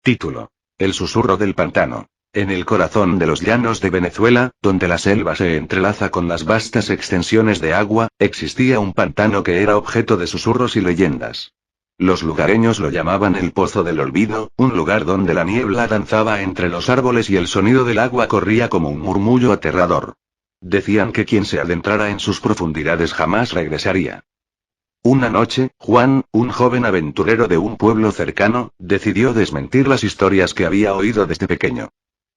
Título: El susurro del pantano. En el corazón de los llanos de Venezuela, donde la selva se entrelaza con las vastas extensiones de agua, existía un pantano que era objeto de susurros y leyendas. Los lugareños lo llamaban el Pozo del Olvido, un lugar donde la niebla danzaba entre los árboles y el sonido del agua corría como un murmullo aterrador. Decían que quien se adentrara en sus profundidades jamás regresaría. Una noche, Juan, un joven aventurero de un pueblo cercano, decidió desmentir las historias que había oído desde pequeño.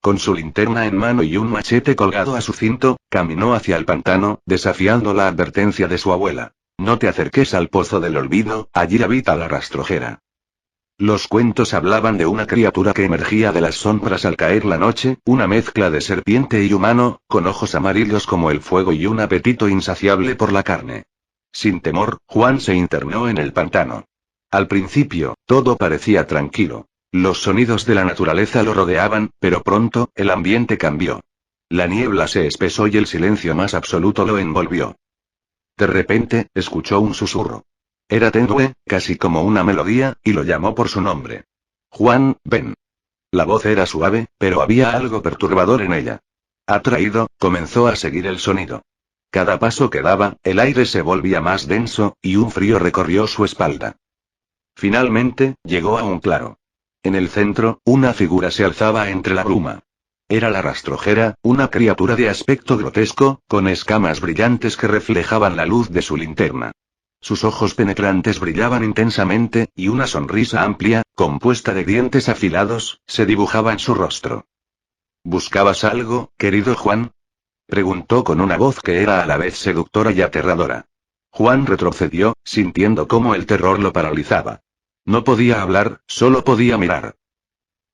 Con su linterna en mano y un machete colgado a su cinto, caminó hacia el pantano, desafiando la advertencia de su abuela. No te acerques al Pozo del Olvido, allí habita la rastrojera. Los cuentos hablaban de una criatura que emergía de las sombras al caer la noche, una mezcla de serpiente y humano, con ojos amarillos como el fuego y un apetito insaciable por la carne. Sin temor, Juan se internó en el pantano. Al principio, todo parecía tranquilo. Los sonidos de la naturaleza lo rodeaban, pero pronto, el ambiente cambió. La niebla se espesó y el silencio más absoluto lo envolvió. De repente, escuchó un susurro. Era tenue, casi como una melodía, y lo llamó por su nombre. Juan, ven. La voz era suave, pero había algo perturbador en ella. Atraído, comenzó a seguir el sonido. Cada paso que daba, el aire se volvía más denso, y un frío recorrió su espalda. Finalmente, llegó a un claro. En el centro, una figura se alzaba entre la bruma. Era la rastrojera, una criatura de aspecto grotesco, con escamas brillantes que reflejaban la luz de su linterna. Sus ojos penetrantes brillaban intensamente, y una sonrisa amplia, compuesta de dientes afilados, se dibujaba en su rostro. ¿Buscabas algo, querido Juan? Preguntó con una voz que era a la vez seductora y aterradora. Juan retrocedió, sintiendo cómo el terror lo paralizaba. No podía hablar, solo podía mirar.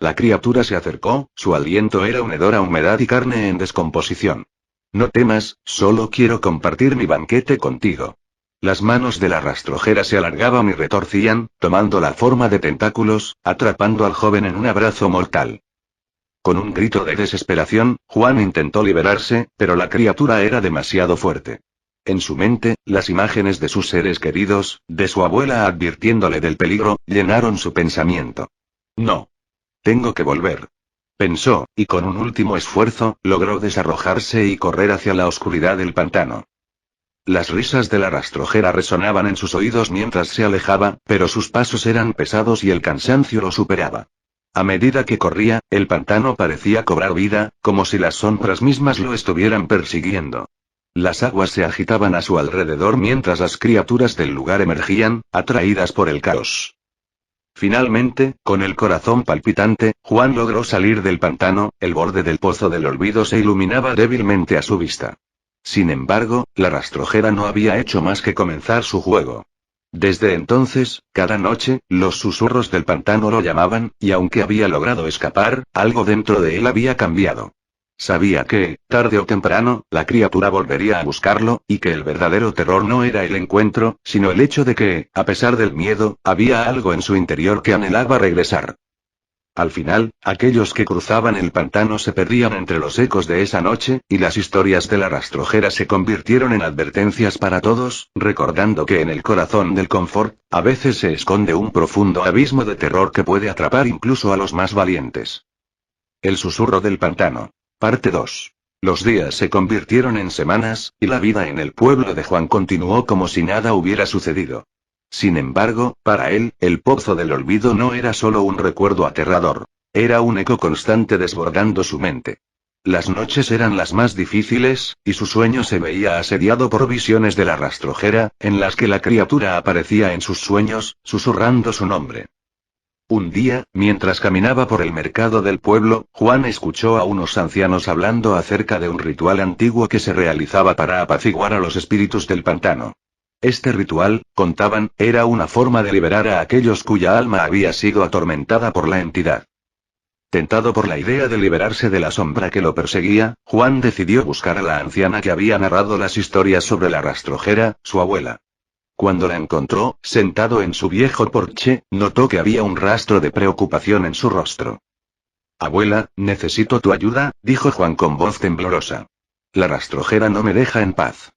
La criatura se acercó, su aliento era un hedor a humedad y carne en descomposición. No temas, solo quiero compartir mi banquete contigo. Las manos de la rastrojera se alargaban y retorcían, tomando la forma de tentáculos, atrapando al joven en un abrazo mortal. Con un grito de desesperación, Juan intentó liberarse, pero la criatura era demasiado fuerte. En su mente, las imágenes de sus seres queridos, de su abuela advirtiéndole del peligro, llenaron su pensamiento. No. Tengo que volver. Pensó, y con un último esfuerzo, logró desarrojarse y correr hacia la oscuridad del pantano. Las risas de la rastrojera resonaban en sus oídos mientras se alejaba, pero sus pasos eran pesados y el cansancio lo superaba. A medida que corría, el pantano parecía cobrar vida, como si las sombras mismas lo estuvieran persiguiendo. Las aguas se agitaban a su alrededor mientras las criaturas del lugar emergían, atraídas por el caos. Finalmente, con el corazón palpitante, Juan logró salir del pantano, el borde del Pozo del Olvido se iluminaba débilmente a su vista. Sin embargo, la rastrojera no había hecho más que comenzar su juego. Desde entonces, cada noche, los susurros del pantano lo llamaban, y aunque había logrado escapar, algo dentro de él había cambiado. Sabía que, tarde o temprano, la criatura volvería a buscarlo, y que el verdadero terror no era el encuentro, sino el hecho de que, a pesar del miedo, había algo en su interior que anhelaba regresar. Al final, aquellos que cruzaban el pantano se perdían entre los ecos de esa noche, y las historias de la rastrojera se convirtieron en advertencias para todos, recordando que en el corazón del confort, a veces se esconde un profundo abismo de terror que puede atrapar incluso a los más valientes. El susurro del pantano. Parte 2. Los días se convirtieron en semanas, y la vida en el pueblo de Juan continuó como si nada hubiera sucedido. Sin embargo, para él, el Pozo del Olvido no era solo un recuerdo aterrador. Era un eco constante desbordando su mente. Las noches eran las más difíciles, y su sueño se veía asediado por visiones de la rastrojera, en las que la criatura aparecía en sus sueños, susurrando su nombre. Un día, mientras caminaba por el mercado del pueblo, Juan escuchó a unos ancianos hablando acerca de un ritual antiguo que se realizaba para apaciguar a los espíritus del pantano. Este ritual, contaban, era una forma de liberar a aquellos cuya alma había sido atormentada por la entidad. Tentado por la idea de liberarse de la sombra que lo perseguía, Juan decidió buscar a la anciana que había narrado las historias sobre la rastrojera, su abuela. Cuando la encontró, sentado en su viejo porche, notó que había un rastro de preocupación en su rostro. Abuela, necesito tu ayuda, dijo Juan con voz temblorosa. La rastrojera no me deja en paz.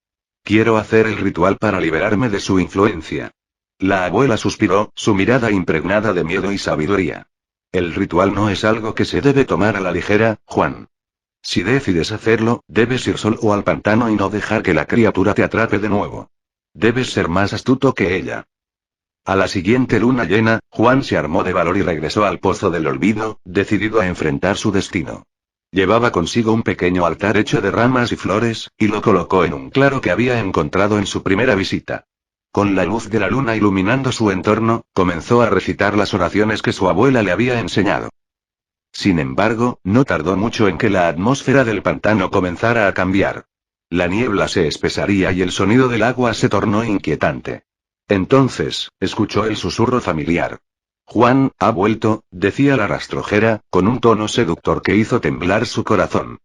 Quiero hacer el ritual para liberarme de su influencia. La abuela suspiró, su mirada impregnada de miedo y sabiduría. El ritual no es algo que se debe tomar a la ligera, Juan. Si decides hacerlo, debes ir solo al pantano y no dejar que la criatura te atrape de nuevo. Debes ser más astuto que ella. A la siguiente luna llena, Juan se armó de valor y regresó al Pozo del Olvido, decidido a enfrentar su destino. Llevaba consigo un pequeño altar hecho de ramas y flores, y lo colocó en un claro que había encontrado en su primera visita. Con la luz de la luna iluminando su entorno, comenzó a recitar las oraciones que su abuela le había enseñado. Sin embargo, no tardó mucho en que la atmósfera del pantano comenzara a cambiar. La niebla se espesaría y el sonido del agua se tornó inquietante. Entonces, escuchó el susurro familiar. Juan, ha vuelto, decía la rastrojera, con un tono seductor que hizo temblar su corazón.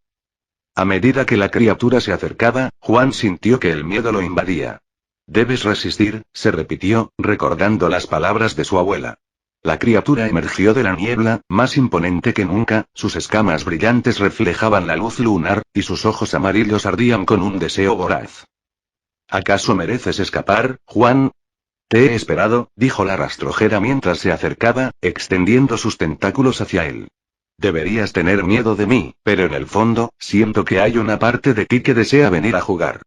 A medida que la criatura se acercaba, Juan sintió que el miedo lo invadía. Debes resistir, se repitió, recordando las palabras de su abuela. La criatura emergió de la niebla, más imponente que nunca, sus escamas brillantes reflejaban la luz lunar, y sus ojos amarillos ardían con un deseo voraz. ¿Acaso mereces escapar, Juan? Te he esperado, dijo la rastrojera mientras se acercaba, extendiendo sus tentáculos hacia él. Deberías tener miedo de mí, pero en el fondo, siento que hay una parte de ti que desea venir a jugar.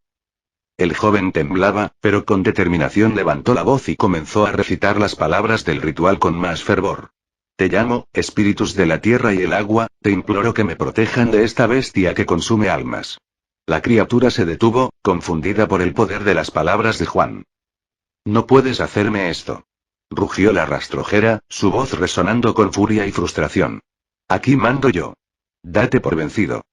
El joven temblaba, pero con determinación levantó la voz y comenzó a recitar las palabras del ritual con más fervor. Te llamo, espíritus de la tierra y el agua, te imploro que me protejan de esta bestia que consume almas. La criatura se detuvo, confundida por el poder de las palabras de Juan. No puedes hacerme esto. Rugió la rastrojera, su voz resonando con furia y frustración. Aquí mando yo. Date por vencido.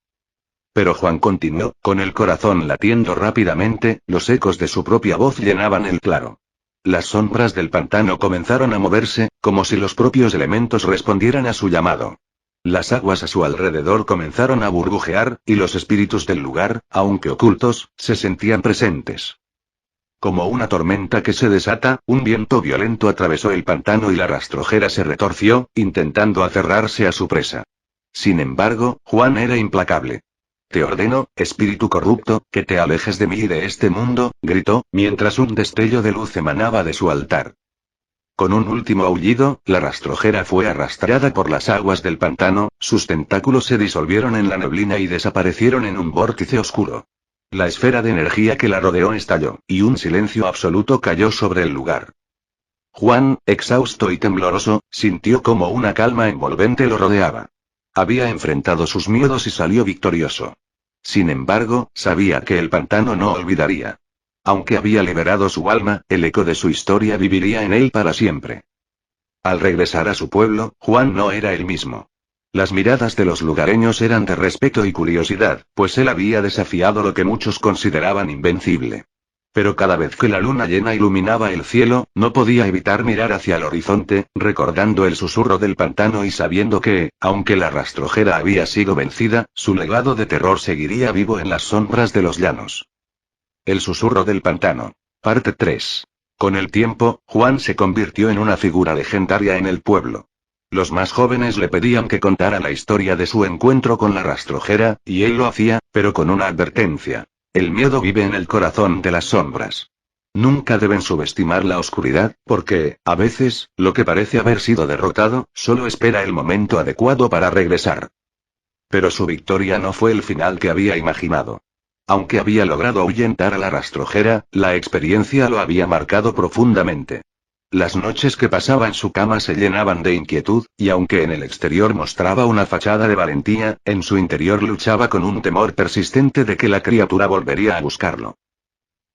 Pero Juan continuó, con el corazón latiendo rápidamente, los ecos de su propia voz llenaban el claro. Las sombras del pantano comenzaron a moverse, como si los propios elementos respondieran a su llamado. Las aguas a su alrededor comenzaron a burbujear, y los espíritus del lugar, aunque ocultos, se sentían presentes. Como una tormenta que se desata, un viento violento atravesó el pantano y la rastrojera se retorció, intentando aferrarse a su presa. Sin embargo, Juan era implacable. Te ordeno, espíritu corrupto, que te alejes de mí y de este mundo, gritó, mientras un destello de luz emanaba de su altar. Con un último aullido, la rastrojera fue arrastrada por las aguas del pantano, sus tentáculos se disolvieron en la neblina y desaparecieron en un vórtice oscuro. La esfera de energía que la rodeó estalló, y un silencio absoluto cayó sobre el lugar. Juan, exhausto y tembloroso, sintió como una calma envolvente lo rodeaba. Había enfrentado sus miedos y salió victorioso. Sin embargo, sabía que el pantano no olvidaría. Aunque había liberado su alma, el eco de su historia viviría en él para siempre. Al regresar a su pueblo, Juan no era el mismo. Las miradas de los lugareños eran de respeto y curiosidad, pues él había desafiado lo que muchos consideraban invencible. Pero cada vez que la luna llena iluminaba el cielo, no podía evitar mirar hacia el horizonte, recordando el susurro del pantano y sabiendo que, aunque la rastrojera había sido vencida, su legado de terror seguiría vivo en las sombras de los llanos. El susurro del pantano. Parte 3. Con el tiempo, Juan se convirtió en una figura legendaria en el pueblo. Los más jóvenes le pedían que contara la historia de su encuentro con la rastrojera, y él lo hacía, pero con una advertencia. El miedo vive en el corazón de las sombras. Nunca deben subestimar la oscuridad, porque, a veces, lo que parece haber sido derrotado, solo espera el momento adecuado para regresar. Pero su victoria no fue el final que había imaginado. Aunque había logrado ahuyentar a la rastrojera, la experiencia lo había marcado profundamente. Las noches que pasaba en su cama se llenaban de inquietud, y aunque en el exterior mostraba una fachada de valentía, en su interior luchaba con un temor persistente de que la criatura volvería a buscarlo.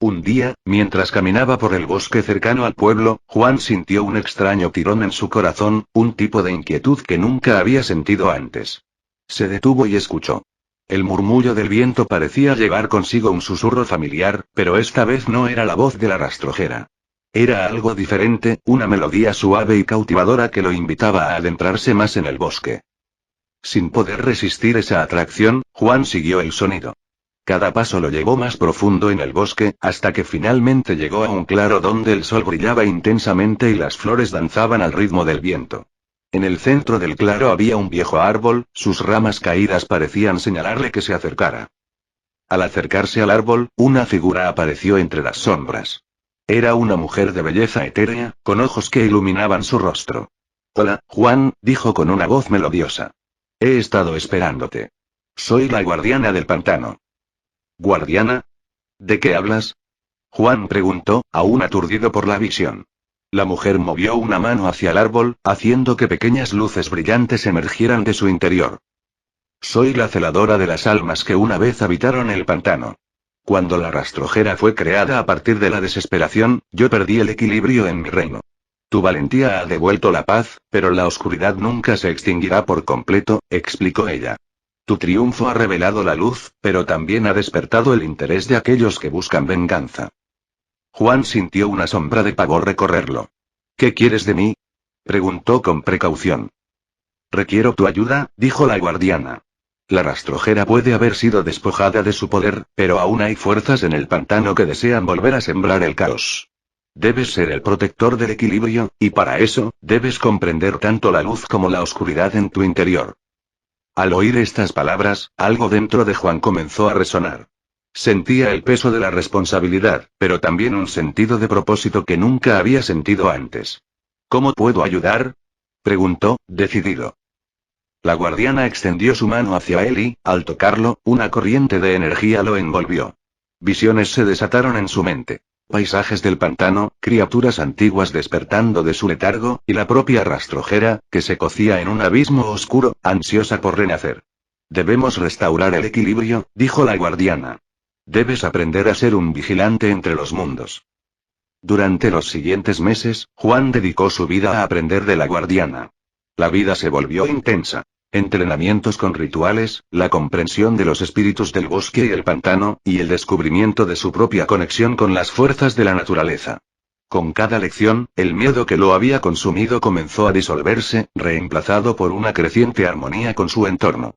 Un día, mientras caminaba por el bosque cercano al pueblo, Juan sintió un extraño tirón en su corazón, un tipo de inquietud que nunca había sentido antes. Se detuvo y escuchó. El murmullo del viento parecía llevar consigo un susurro familiar, pero esta vez no era la voz de la rastrojera. Era algo diferente, una melodía suave y cautivadora que lo invitaba a adentrarse más en el bosque. Sin poder resistir esa atracción, Juan siguió el sonido. Cada paso lo llevó más profundo en el bosque, hasta que finalmente llegó a un claro donde el sol brillaba intensamente y las flores danzaban al ritmo del viento. En el centro del claro había un viejo árbol, sus ramas caídas parecían señalarle que se acercara. Al acercarse al árbol, una figura apareció entre las sombras. Era una mujer de belleza etérea, con ojos que iluminaban su rostro. Hola, Juan, dijo con una voz melodiosa. He estado esperándote. Soy la guardiana del pantano. ¿Guardiana? ¿De qué hablas? Juan preguntó, aún aturdido por la visión. La mujer movió una mano hacia el árbol, haciendo que pequeñas luces brillantes emergieran de su interior. Soy la celadora de las almas que una vez habitaron el pantano. Cuando la rastrojera fue creada a partir de la desesperación, yo perdí el equilibrio en mi reino. Tu valentía ha devuelto la paz, pero la oscuridad nunca se extinguirá por completo, explicó ella. Tu triunfo ha revelado la luz, pero también ha despertado el interés de aquellos que buscan venganza. Juan sintió una sombra de pavor recorrerlo. ¿Qué quieres de mí? Preguntó con precaución. Requiero tu ayuda, dijo la guardiana. La rastrojera puede haber sido despojada de su poder, pero aún hay fuerzas en el pantano que desean volver a sembrar el caos. Debes ser el protector del equilibrio, y para eso, debes comprender tanto la luz como la oscuridad en tu interior. Al oír estas palabras, algo dentro de Juan comenzó a resonar. Sentía el peso de la responsabilidad, pero también un sentido de propósito que nunca había sentido antes. ¿Cómo puedo ayudar? Preguntó, decidido. La guardiana extendió su mano hacia él y, al tocarlo, una corriente de energía lo envolvió. Visiones se desataron en su mente. Paisajes del pantano, criaturas antiguas despertando de su letargo, y la propia rastrojera, que se cocía en un abismo oscuro, ansiosa por renacer. Debemos restaurar el equilibrio, dijo la guardiana. Debes aprender a ser un vigilante entre los mundos. Durante los siguientes meses, Juan dedicó su vida a aprender de la guardiana. La vida se volvió intensa. Entrenamientos con rituales, la comprensión de los espíritus del bosque y el pantano, y el descubrimiento de su propia conexión con las fuerzas de la naturaleza. Con cada lección, el miedo que lo había consumido comenzó a disolverse, reemplazado por una creciente armonía con su entorno.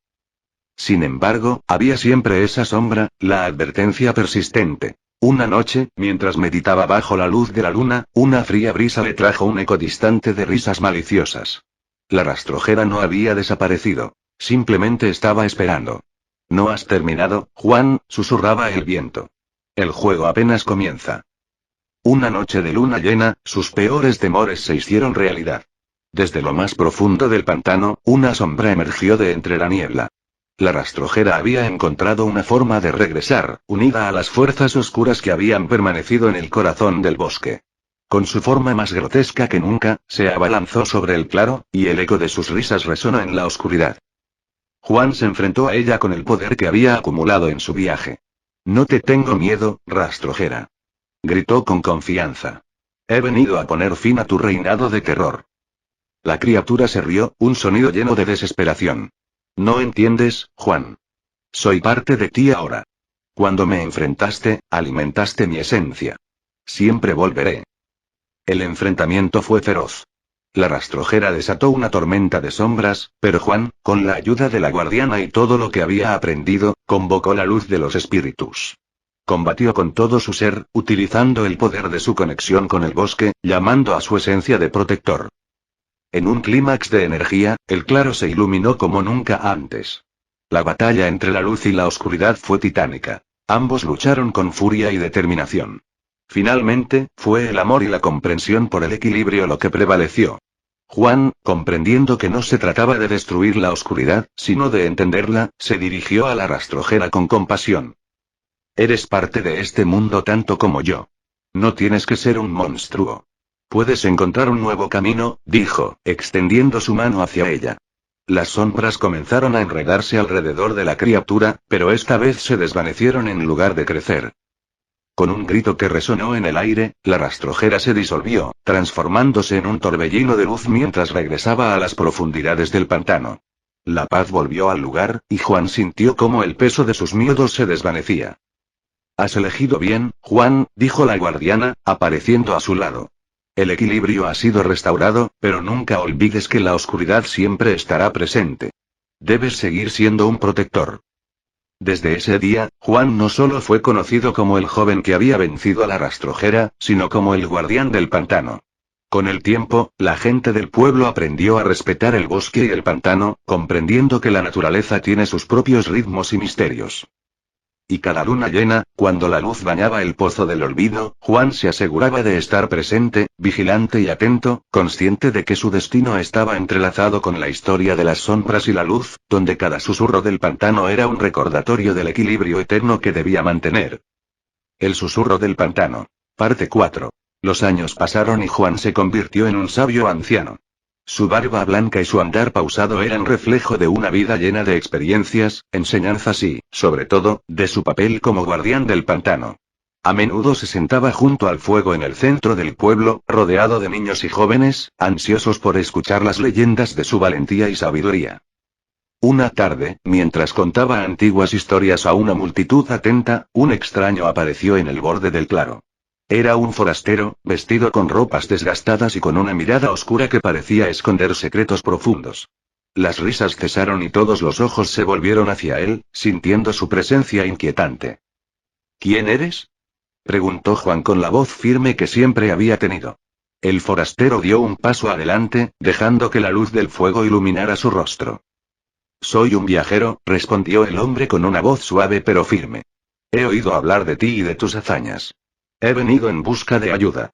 Sin embargo, había siempre esa sombra, la advertencia persistente. Una noche, mientras meditaba bajo la luz de la luna, una fría brisa le trajo un eco distante de risas maliciosas. La rastrojera no había desaparecido. Simplemente estaba esperando. ¿No has terminado, Juan?, susurraba el viento. El juego apenas comienza. Una noche de luna llena, sus peores temores se hicieron realidad. Desde lo más profundo del pantano, una sombra emergió de entre la niebla. La rastrojera había encontrado una forma de regresar, unida a las fuerzas oscuras que habían permanecido en el corazón del bosque. Con su forma más grotesca que nunca, se abalanzó sobre el claro, y el eco de sus risas resonó en la oscuridad. Juan se enfrentó a ella con el poder que había acumulado en su viaje. No te tengo miedo, rastrojera. Gritó con confianza. He venido a poner fin a tu reinado de terror. La criatura se rió, un sonido lleno de desesperación. No entiendes, Juan. Soy parte de ti ahora. Cuando me enfrentaste, alimentaste mi esencia. Siempre volveré. El enfrentamiento fue feroz. La rastrojera desató una tormenta de sombras, pero Juan, con la ayuda de la guardiana y todo lo que había aprendido, convocó la luz de los espíritus. Combatió con todo su ser, utilizando el poder de su conexión con el bosque, llamando a su esencia de protector. En un clímax de energía, el claro se iluminó como nunca antes. La batalla entre la luz y la oscuridad fue titánica. Ambos lucharon con furia y determinación. Finalmente, fue el amor y la comprensión por el equilibrio lo que prevaleció. Juan, comprendiendo que no se trataba de destruir la oscuridad, sino de entenderla, se dirigió a la rastrojera con compasión. Eres parte de este mundo tanto como yo. No tienes que ser un monstruo. Puedes encontrar un nuevo camino, dijo, extendiendo su mano hacia ella. Las sombras comenzaron a enredarse alrededor de la criatura, pero esta vez se desvanecieron en lugar de crecer. Con un grito que resonó en el aire, la rastrojera se disolvió, transformándose en un torbellino de luz mientras regresaba a las profundidades del pantano. La paz volvió al lugar, y Juan sintió cómo el peso de sus miedos se desvanecía. Has elegido bien, Juan, dijo la guardiana, apareciendo a su lado. El equilibrio ha sido restaurado, pero nunca olvides que la oscuridad siempre estará presente. Debes seguir siendo un protector. Desde ese día, Juan no solo fue conocido como el joven que había vencido a la rastrojera, sino como el guardián del pantano. Con el tiempo, la gente del pueblo aprendió a respetar el bosque y el pantano, comprendiendo que la naturaleza tiene sus propios ritmos y misterios. Y cada luna llena, cuando la luz bañaba el pozo del olvido, Juan se aseguraba de estar presente, vigilante y atento, consciente de que su destino estaba entrelazado con la historia de las sombras y la luz, donde cada susurro del pantano era un recordatorio del equilibrio eterno que debía mantener. El susurro del pantano. Parte 4. Los años pasaron y Juan se convirtió en un sabio anciano. Su barba blanca y su andar pausado eran reflejo de una vida llena de experiencias, enseñanzas y, sobre todo, de su papel como guardián del pantano. A menudo se sentaba junto al fuego en el centro del pueblo, rodeado de niños y jóvenes, ansiosos por escuchar las leyendas de su valentía y sabiduría. Una tarde, mientras contaba antiguas historias a una multitud atenta, un extraño apareció en el borde del claro. Era un forastero, vestido con ropas desgastadas y con una mirada oscura que parecía esconder secretos profundos. Las risas cesaron y todos los ojos se volvieron hacia él, sintiendo su presencia inquietante. ¿Quién eres?, preguntó Juan con la voz firme que siempre había tenido. El forastero dio un paso adelante, dejando que la luz del fuego iluminara su rostro. Soy un viajero, respondió el hombre con una voz suave pero firme. He oído hablar de ti y de tus hazañas. He venido en busca de ayuda.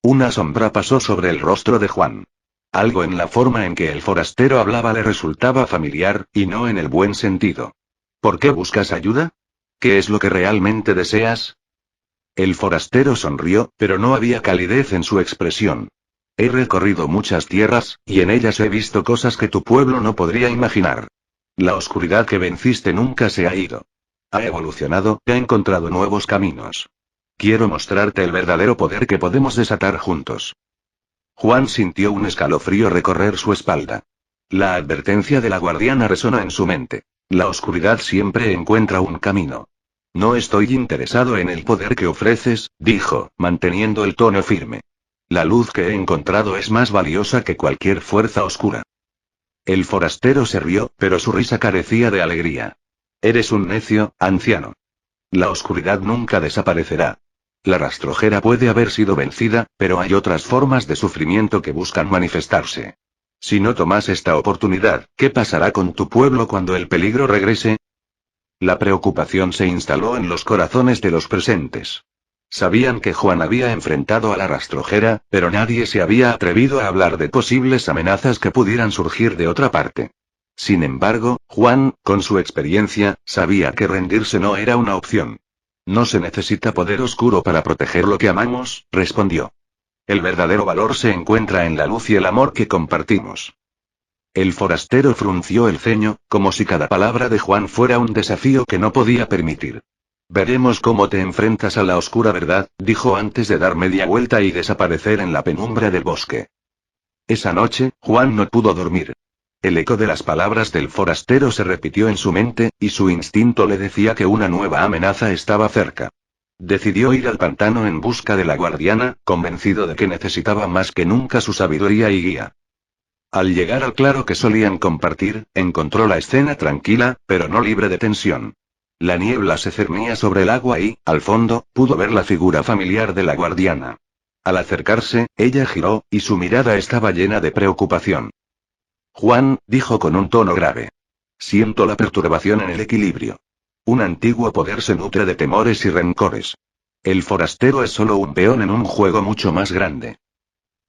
Una sombra pasó sobre el rostro de Juan. Algo en la forma en que el forastero hablaba le resultaba familiar, y no en el buen sentido. ¿Por qué buscas ayuda? ¿Qué es lo que realmente deseas? El forastero sonrió, pero no había calidez en su expresión. He recorrido muchas tierras, y en ellas he visto cosas que tu pueblo no podría imaginar. La oscuridad que venciste nunca se ha ido. Ha evolucionado, ha encontrado nuevos caminos. Quiero mostrarte el verdadero poder que podemos desatar juntos. Juan sintió un escalofrío recorrer su espalda. La advertencia de la guardiana resonó en su mente. La oscuridad siempre encuentra un camino. No estoy interesado en el poder que ofreces, dijo, manteniendo el tono firme. La luz que he encontrado es más valiosa que cualquier fuerza oscura. El forastero se rió, pero su risa carecía de alegría. Eres un necio, anciano. La oscuridad nunca desaparecerá. La rastrojera puede haber sido vencida, pero hay otras formas de sufrimiento que buscan manifestarse. Si no tomas esta oportunidad, ¿qué pasará con tu pueblo cuando el peligro regrese? La preocupación se instaló en los corazones de los presentes. Sabían que Juan había enfrentado a la rastrojera, pero nadie se había atrevido a hablar de posibles amenazas que pudieran surgir de otra parte. Sin embargo, Juan, con su experiencia, sabía que rendirse no era una opción. No se necesita poder oscuro para proteger lo que amamos, respondió. El verdadero valor se encuentra en la luz y el amor que compartimos. El forastero frunció el ceño, como si cada palabra de Juan fuera un desafío que no podía permitir. Veremos cómo te enfrentas a la oscura verdad, dijo antes de dar media vuelta y desaparecer en la penumbra del bosque. Esa noche, Juan no pudo dormir. El eco de las palabras del forastero se repitió en su mente, y su instinto le decía que una nueva amenaza estaba cerca. Decidió ir al pantano en busca de la guardiana, convencido de que necesitaba más que nunca su sabiduría y guía. Al llegar al claro que solían compartir, encontró la escena tranquila, pero no libre de tensión. La niebla se cernía sobre el agua y, al fondo, pudo ver la figura familiar de la guardiana. Al acercarse, ella giró, y su mirada estaba llena de preocupación. Juan, dijo con un tono grave. Siento la perturbación en el equilibrio. Un antiguo poder se nutre de temores y rencores. El forastero es solo un peón en un juego mucho más grande.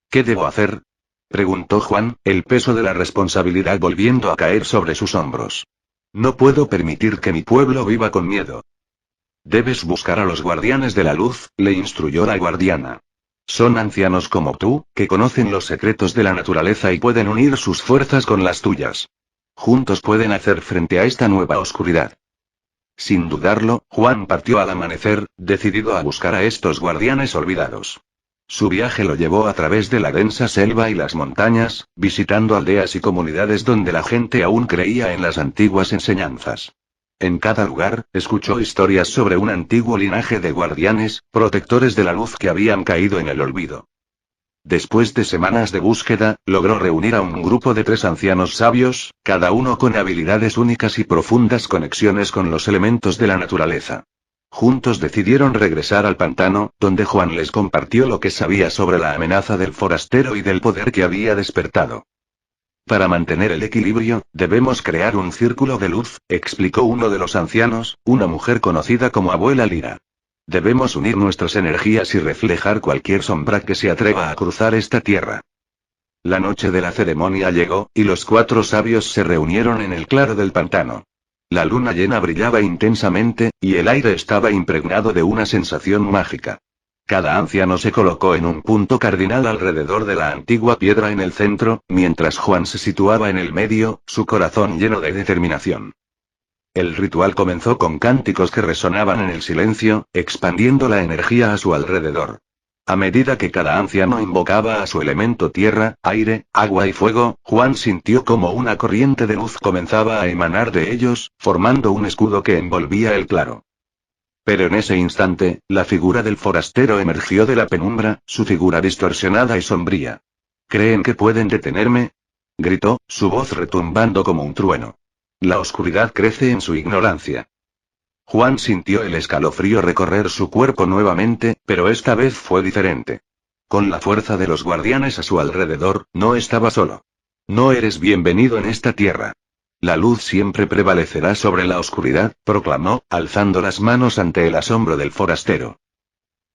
¿Qué debo hacer?, preguntó Juan, el peso de la responsabilidad volviendo a caer sobre sus hombros. No puedo permitir que mi pueblo viva con miedo. Debes buscar a los guardianes de la luz, le instruyó la guardiana. Son ancianos como tú, que conocen los secretos de la naturaleza y pueden unir sus fuerzas con las tuyas. Juntos pueden hacer frente a esta nueva oscuridad. Sin dudarlo, Juan partió al amanecer, decidido a buscar a estos guardianes olvidados. Su viaje lo llevó a través de la densa selva y las montañas, visitando aldeas y comunidades donde la gente aún creía en las antiguas enseñanzas. En cada lugar, escuchó historias sobre un antiguo linaje de guardianes, protectores de la luz que habían caído en el olvido. Después de semanas de búsqueda, logró reunir a un grupo de 3 ancianos sabios, cada uno con habilidades únicas y profundas conexiones con los elementos de la naturaleza. Juntos decidieron regresar al pantano, donde Juan les compartió lo que sabía sobre la amenaza del forastero y del poder que había despertado. Para mantener el equilibrio, debemos crear un círculo de luz, explicó uno de los ancianos, una mujer conocida como Abuela Lira. Debemos unir nuestras energías y reflejar cualquier sombra que se atreva a cruzar esta tierra. La noche de la ceremonia llegó, y los 4 sabios se reunieron en el claro del pantano. La luna llena brillaba intensamente, y el aire estaba impregnado de una sensación mágica. Cada anciano se colocó en un punto cardinal alrededor de la antigua piedra en el centro, mientras Juan se situaba en el medio, su corazón lleno de determinación. El ritual comenzó con cánticos que resonaban en el silencio, expandiendo la energía a su alrededor. A medida que cada anciano invocaba a su elemento tierra, aire, agua y fuego, Juan sintió como una corriente de luz comenzaba a emanar de ellos, formando un escudo que envolvía el claro. Pero en ese instante, la figura del forastero emergió de la penumbra, su figura distorsionada y sombría. ¿Creen que pueden detenerme?, gritó, su voz retumbando como un trueno. La oscuridad crece en su ignorancia. Juan sintió el escalofrío recorrer su cuerpo nuevamente, pero esta vez fue diferente. Con la fuerza de los guardianes a su alrededor, no estaba solo. No eres bienvenido en esta tierra. La luz siempre prevalecerá sobre la oscuridad, proclamó, alzando las manos ante el asombro del forastero.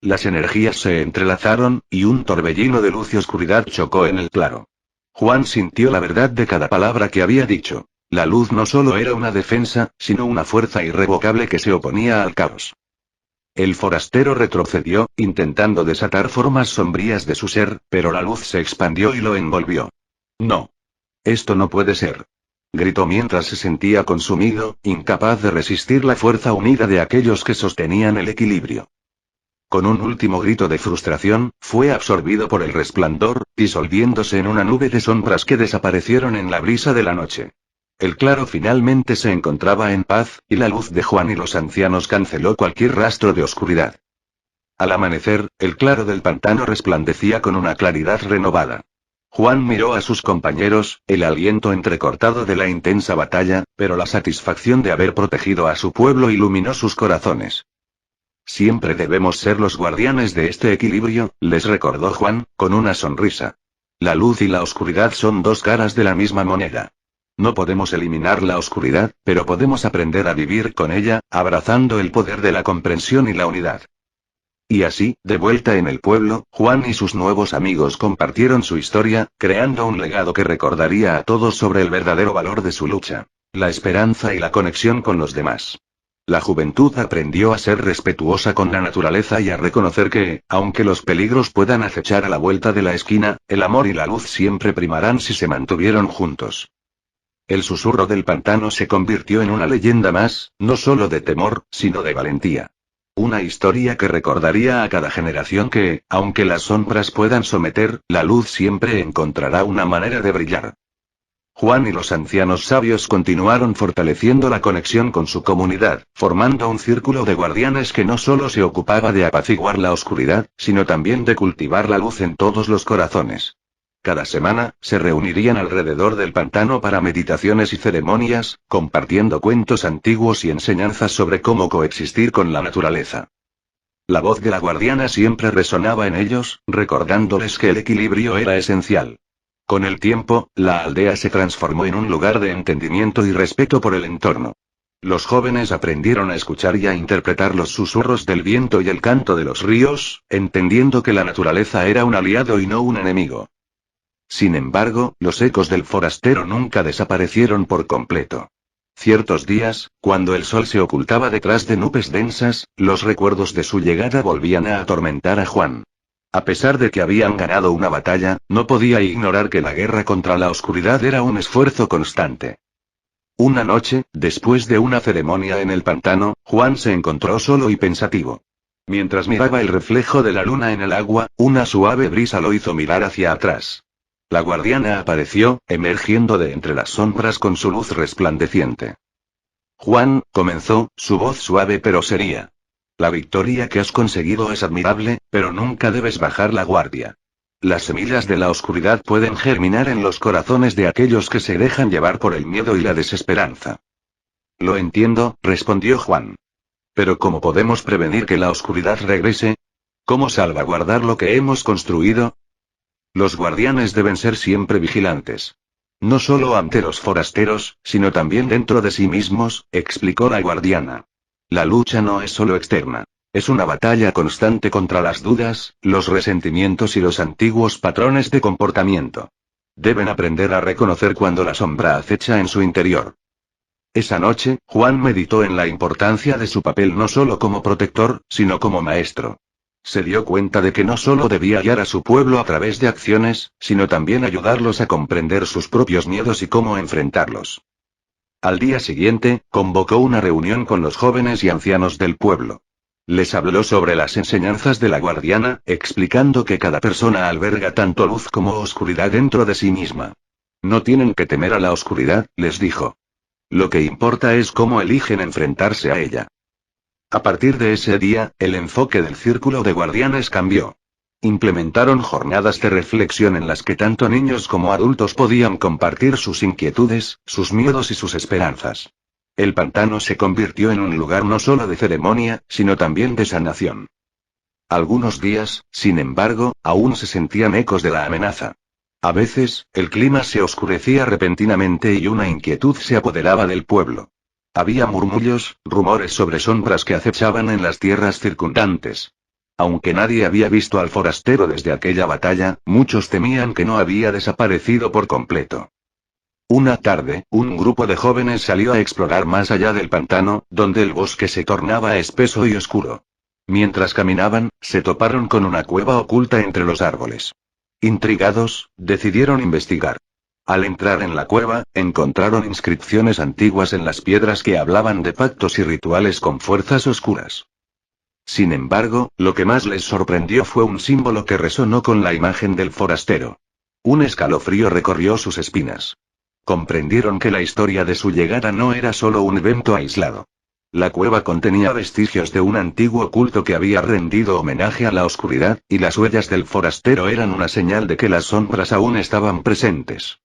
Las energías se entrelazaron, y un torbellino de luz y oscuridad chocó en el claro. Juan sintió la verdad de cada palabra que había dicho. La luz no solo era una defensa, sino una fuerza irrevocable que se oponía al caos. El forastero retrocedió, intentando desatar formas sombrías de su ser, pero la luz se expandió y lo envolvió. No. Esto no puede ser. Gritó mientras se sentía consumido, incapaz de resistir la fuerza unida de aquellos que sostenían el equilibrio. Con un último grito de frustración, fue absorbido por el resplandor, disolviéndose en una nube de sombras que desaparecieron en la brisa de la noche. El claro finalmente se encontraba en paz, y la luz de Juan y los ancianos canceló cualquier rastro de oscuridad. Al amanecer, el claro del pantano resplandecía con una claridad renovada. Juan miró a sus compañeros, el aliento entrecortado de la intensa batalla, pero la satisfacción de haber protegido a su pueblo iluminó sus corazones. Siempre debemos ser los guardianes de este equilibrio, les recordó Juan, con una sonrisa. La luz y la oscuridad son 2 caras de la misma moneda. No podemos eliminar la oscuridad, pero podemos aprender a vivir con ella, abrazando el poder de la comprensión y la unidad. Y así, de vuelta en el pueblo, Juan y sus nuevos amigos compartieron su historia, creando un legado que recordaría a todos sobre el verdadero valor de su lucha, la esperanza y la conexión con los demás. La juventud aprendió a ser respetuosa con la naturaleza y a reconocer que, aunque los peligros puedan acechar a la vuelta de la esquina, el amor y la luz siempre primarán si se mantuvieron juntos. El susurro del pantano se convirtió en una leyenda más, no solo de temor, sino de valentía. Una historia que recordaría a cada generación que, aunque las sombras puedan someter, la luz siempre encontrará una manera de brillar. Juan y los ancianos sabios continuaron fortaleciendo la conexión con su comunidad, formando un círculo de guardianes que no solo se ocupaba de apaciguar la oscuridad, sino también de cultivar la luz en todos los corazones. Cada semana, se reunirían alrededor del pantano para meditaciones y ceremonias, compartiendo cuentos antiguos y enseñanzas sobre cómo coexistir con la naturaleza. La voz de la guardiana siempre resonaba en ellos, recordándoles que el equilibrio era esencial. Con el tiempo, la aldea se transformó en un lugar de entendimiento y respeto por el entorno. Los jóvenes aprendieron a escuchar y a interpretar los susurros del viento y el canto de los ríos, entendiendo que la naturaleza era un aliado y no un enemigo. Sin embargo, los ecos del forastero nunca desaparecieron por completo. Ciertos días, cuando el sol se ocultaba detrás de nubes densas, los recuerdos de su llegada volvían a atormentar a Juan. A pesar de que habían ganado una batalla, no podía ignorar que la guerra contra la oscuridad era un esfuerzo constante. Una noche, después de una ceremonia en el pantano, Juan se encontró solo y pensativo. Mientras miraba el reflejo de la luna en el agua, una suave brisa lo hizo mirar hacia atrás. La guardiana apareció, emergiendo de entre las sombras con su luz resplandeciente. Juan, comenzó, su voz suave pero seria. La victoria que has conseguido es admirable, pero nunca debes bajar la guardia. Las semillas de la oscuridad pueden germinar en los corazones de aquellos que se dejan llevar por el miedo y la desesperanza. Lo entiendo, respondió Juan. Pero ¿cómo podemos prevenir que la oscuridad regrese? ¿Cómo salvaguardar lo que hemos construido? Los guardianes deben ser siempre vigilantes. No solo ante los forasteros, sino también dentro de sí mismos, explicó la guardiana. La lucha no es solo externa. Es una batalla constante contra las dudas, los resentimientos y los antiguos patrones de comportamiento. Deben aprender a reconocer cuando la sombra acecha en su interior. Esa noche, Juan meditó en la importancia de su papel no solo como protector, sino como maestro. Se dio cuenta de que no solo debía guiar a su pueblo a través de acciones, sino también ayudarlos a comprender sus propios miedos y cómo enfrentarlos. Al día siguiente, convocó una reunión con los jóvenes y ancianos del pueblo. Les habló sobre las enseñanzas de la guardiana, explicando que cada persona alberga tanto luz como oscuridad dentro de sí misma. No tienen que temer a la oscuridad, les dijo. Lo que importa es cómo eligen enfrentarse a ella. A partir de ese día, el enfoque del círculo de guardianes cambió. Implementaron jornadas de reflexión en las que tanto niños como adultos podían compartir sus inquietudes, sus miedos y sus esperanzas. El pantano se convirtió en un lugar no solo de ceremonia, sino también de sanación. Algunos días, sin embargo, aún se sentían ecos de la amenaza. A veces, el clima se oscurecía repentinamente y una inquietud se apoderaba del pueblo. Había murmullos, rumores sobre sombras que acechaban en las tierras circundantes. Aunque nadie había visto al forastero desde aquella batalla, muchos temían que no había desaparecido por completo. Una tarde, un grupo de jóvenes salió a explorar más allá del pantano, donde el bosque se tornaba espeso y oscuro. Mientras caminaban, se toparon con una cueva oculta entre los árboles. Intrigados, decidieron investigar. Al entrar en la cueva, encontraron inscripciones antiguas en las piedras que hablaban de pactos y rituales con fuerzas oscuras. Sin embargo, lo que más les sorprendió fue un símbolo que resonó con la imagen del forastero. Un escalofrío recorrió sus espinas. Comprendieron que la historia de su llegada no era solo un evento aislado. La cueva contenía vestigios de un antiguo culto que había rendido homenaje a la oscuridad, y las huellas del forastero eran una señal de que las sombras aún estaban presentes.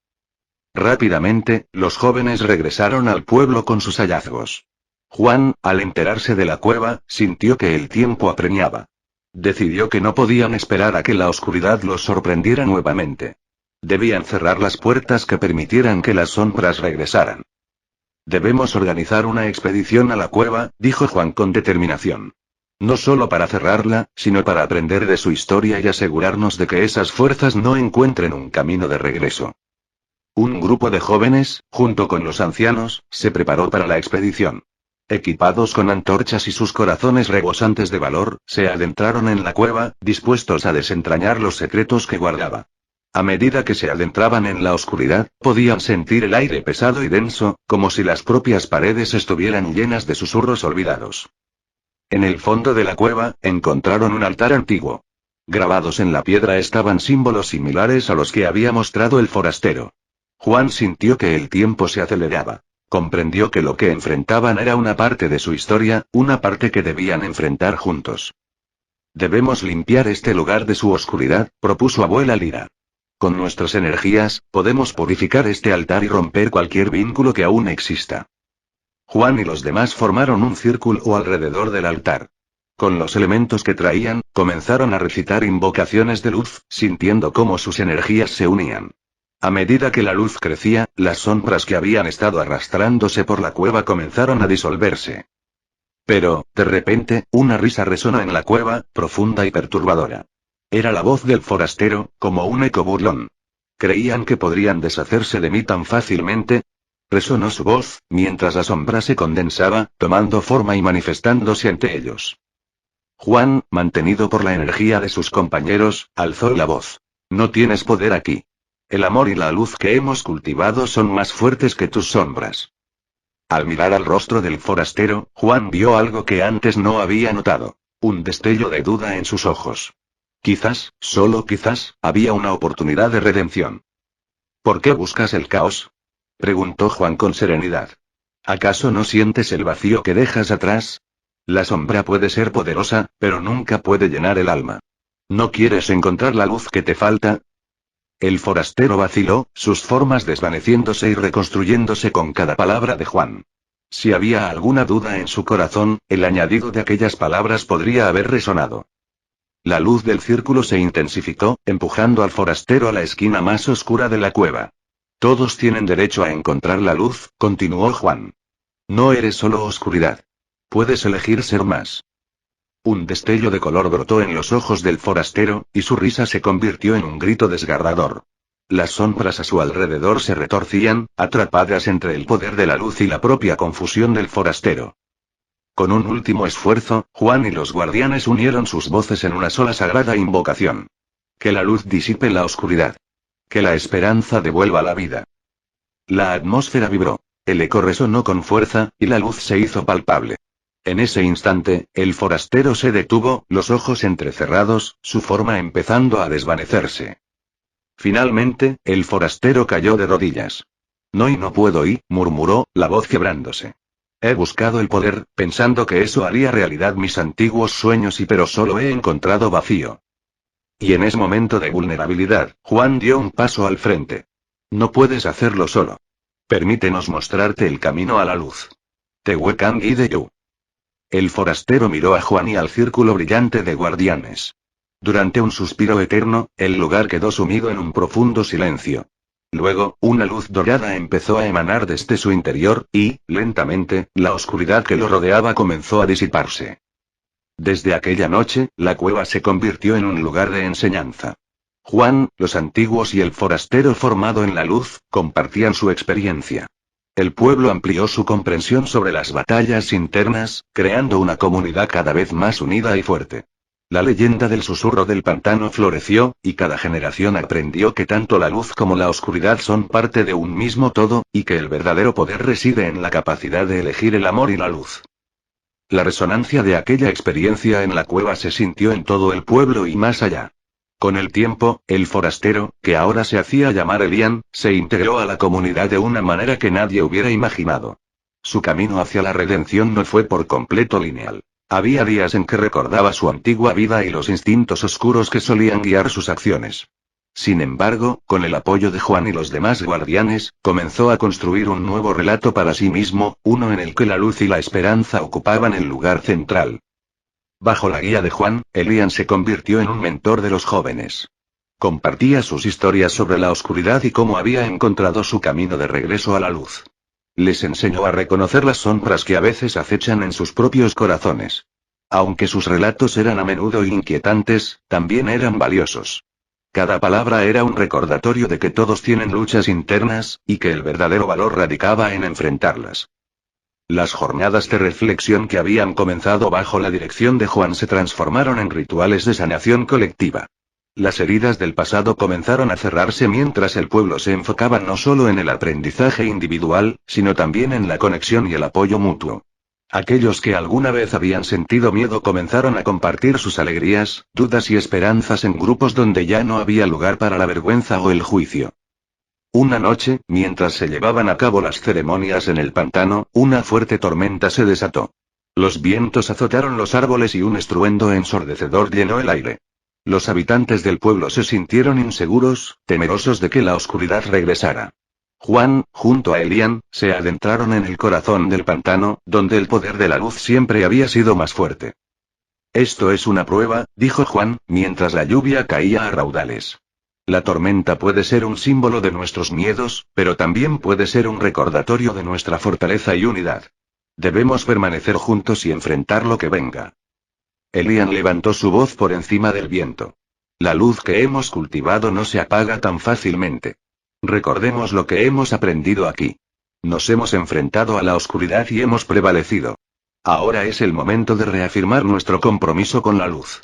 Rápidamente, los jóvenes regresaron al pueblo con sus hallazgos. Juan, al enterarse de la cueva, sintió que el tiempo apremiaba. Decidió que no podían esperar a que la oscuridad los sorprendiera nuevamente. Debían cerrar las puertas que permitieran que las sombras regresaran. Debemos organizar una expedición a la cueva, dijo Juan con determinación. No solo para cerrarla, sino para aprender de su historia y asegurarnos de que esas fuerzas no encuentren un camino de regreso. Un grupo de jóvenes, junto con los ancianos, se preparó para la expedición. Equipados con antorchas y sus corazones rebosantes de valor, se adentraron en la cueva, dispuestos a desentrañar los secretos que guardaba. A medida que se adentraban en la oscuridad, podían sentir el aire pesado y denso, como si las propias paredes estuvieran llenas de susurros olvidados. En el fondo de la cueva, encontraron un altar antiguo. Grabados en la piedra estaban símbolos similares a los que había mostrado el forastero. Juan sintió que el tiempo se aceleraba. Comprendió que lo que enfrentaban era una parte de su historia, una parte que debían enfrentar juntos. Debemos limpiar este lugar de su oscuridad, propuso abuela Lira. Con nuestras energías, podemos purificar este altar y romper cualquier vínculo que aún exista. Juan y los demás formaron un círculo alrededor del altar. Con los elementos que traían, comenzaron a recitar invocaciones de luz, sintiendo cómo sus energías se unían. A medida que la luz crecía, las sombras que habían estado arrastrándose por la cueva comenzaron a disolverse. Pero, de repente, una risa resonó en la cueva, profunda y perturbadora. Era la voz del forastero, como un eco burlón. ¿Creían que podrían deshacerse de mí tan fácilmente? Resonó su voz, mientras la sombra se condensaba, tomando forma y manifestándose ante ellos. Juan, mantenido por la energía de sus compañeros, alzó la voz. No tienes poder aquí. El amor y la luz que hemos cultivado son más fuertes que tus sombras. Al mirar al rostro del forastero, Juan vio algo que antes no había notado. Un destello de duda en sus ojos. Quizás, solo quizás, había una oportunidad de redención. ¿Por qué buscas el caos? Preguntó Juan con serenidad. ¿Acaso no sientes el vacío que dejas atrás? La sombra puede ser poderosa, pero nunca puede llenar el alma. ¿No quieres encontrar la luz que te falta? El forastero vaciló, sus formas desvaneciéndose y reconstruyéndose con cada palabra de Juan. Si había alguna duda en su corazón, el añadido de aquellas palabras podría haber resonado. La luz del círculo se intensificó, empujando al forastero a la esquina más oscura de la cueva. Todos tienen derecho a encontrar la luz, continuó Juan. No eres solo oscuridad. Puedes elegir ser más. Un destello de color brotó en los ojos del forastero, y su risa se convirtió en un grito desgarrador. Las sombras a su alrededor se retorcían, atrapadas entre el poder de la luz y la propia confusión del forastero. Con un último esfuerzo, Juan y los guardianes unieron sus voces en una sola sagrada invocación. Que la luz disipe la oscuridad. Que la esperanza devuelva la vida. La atmósfera vibró. El eco resonó con fuerza, y la luz se hizo palpable. En ese instante, el forastero se detuvo, los ojos entrecerrados, su forma empezando a desvanecerse. Finalmente, el forastero cayó de rodillas. No puedo ir, murmuró, la voz quebrándose. He buscado el poder, pensando que eso haría realidad mis antiguos sueños pero solo he encontrado vacío. Y en ese momento de vulnerabilidad, Juan dio un paso al frente. No puedes hacerlo solo. Permítenos mostrarte el camino a la luz. We can guide you. El forastero miró a Juan y al círculo brillante de guardianes. Durante un suspiro eterno, el lugar quedó sumido en un profundo silencio. Luego, una luz dorada empezó a emanar desde su interior, y, lentamente, la oscuridad que lo rodeaba comenzó a disiparse. Desde aquella noche, la cueva se convirtió en un lugar de enseñanza. Juan, los antiguos y el forastero formado en la luz, compartían su experiencia. El pueblo amplió su comprensión sobre las batallas internas, creando una comunidad cada vez más unida y fuerte. La leyenda del susurro del pantano floreció, y cada generación aprendió que tanto la luz como la oscuridad son parte de un mismo todo, y que el verdadero poder reside en la capacidad de elegir el amor y la luz. La resonancia de aquella experiencia en la cueva se sintió en todo el pueblo y más allá. Con el tiempo, el forastero, que ahora se hacía llamar Elian, se integró a la comunidad de una manera que nadie hubiera imaginado. Su camino hacia la redención no fue por completo lineal. Había días en que recordaba su antigua vida y los instintos oscuros que solían guiar sus acciones. Sin embargo, con el apoyo de Juan y los demás guardianes, comenzó a construir un nuevo relato para sí mismo, uno en el que la luz y la esperanza ocupaban el lugar central. Bajo la guía de Juan, Elian se convirtió en un mentor de los jóvenes. Compartía sus historias sobre la oscuridad y cómo había encontrado su camino de regreso a la luz. Les enseñó a reconocer las sombras que a veces acechan en sus propios corazones. Aunque sus relatos eran a menudo inquietantes, también eran valiosos. Cada palabra era un recordatorio de que todos tienen luchas internas, y que el verdadero valor radicaba en enfrentarlas. Las jornadas de reflexión que habían comenzado bajo la dirección de Juan se transformaron en rituales de sanación colectiva. Las heridas del pasado comenzaron a cerrarse mientras el pueblo se enfocaba no solo en el aprendizaje individual, sino también en la conexión y el apoyo mutuo. Aquellos que alguna vez habían sentido miedo comenzaron a compartir sus alegrías, dudas y esperanzas en grupos donde ya no había lugar para la vergüenza o el juicio. Una noche, mientras se llevaban a cabo las ceremonias en el pantano, una fuerte tormenta se desató. Los vientos azotaron los árboles y un estruendo ensordecedor llenó el aire. Los habitantes del pueblo se sintieron inseguros, temerosos de que la oscuridad regresara. Juan, junto a Elian, se adentraron en el corazón del pantano, donde el poder de la luz siempre había sido más fuerte. Esto es una prueba, dijo Juan, mientras la lluvia caía a raudales. La tormenta puede ser un símbolo de nuestros miedos, pero también puede ser un recordatorio de nuestra fortaleza y unidad. Debemos permanecer juntos y enfrentar lo que venga. Elian levantó su voz por encima del viento. La luz que hemos cultivado no se apaga tan fácilmente. Recordemos lo que hemos aprendido aquí. Nos hemos enfrentado a la oscuridad y hemos prevalecido. Ahora es el momento de reafirmar nuestro compromiso con la luz.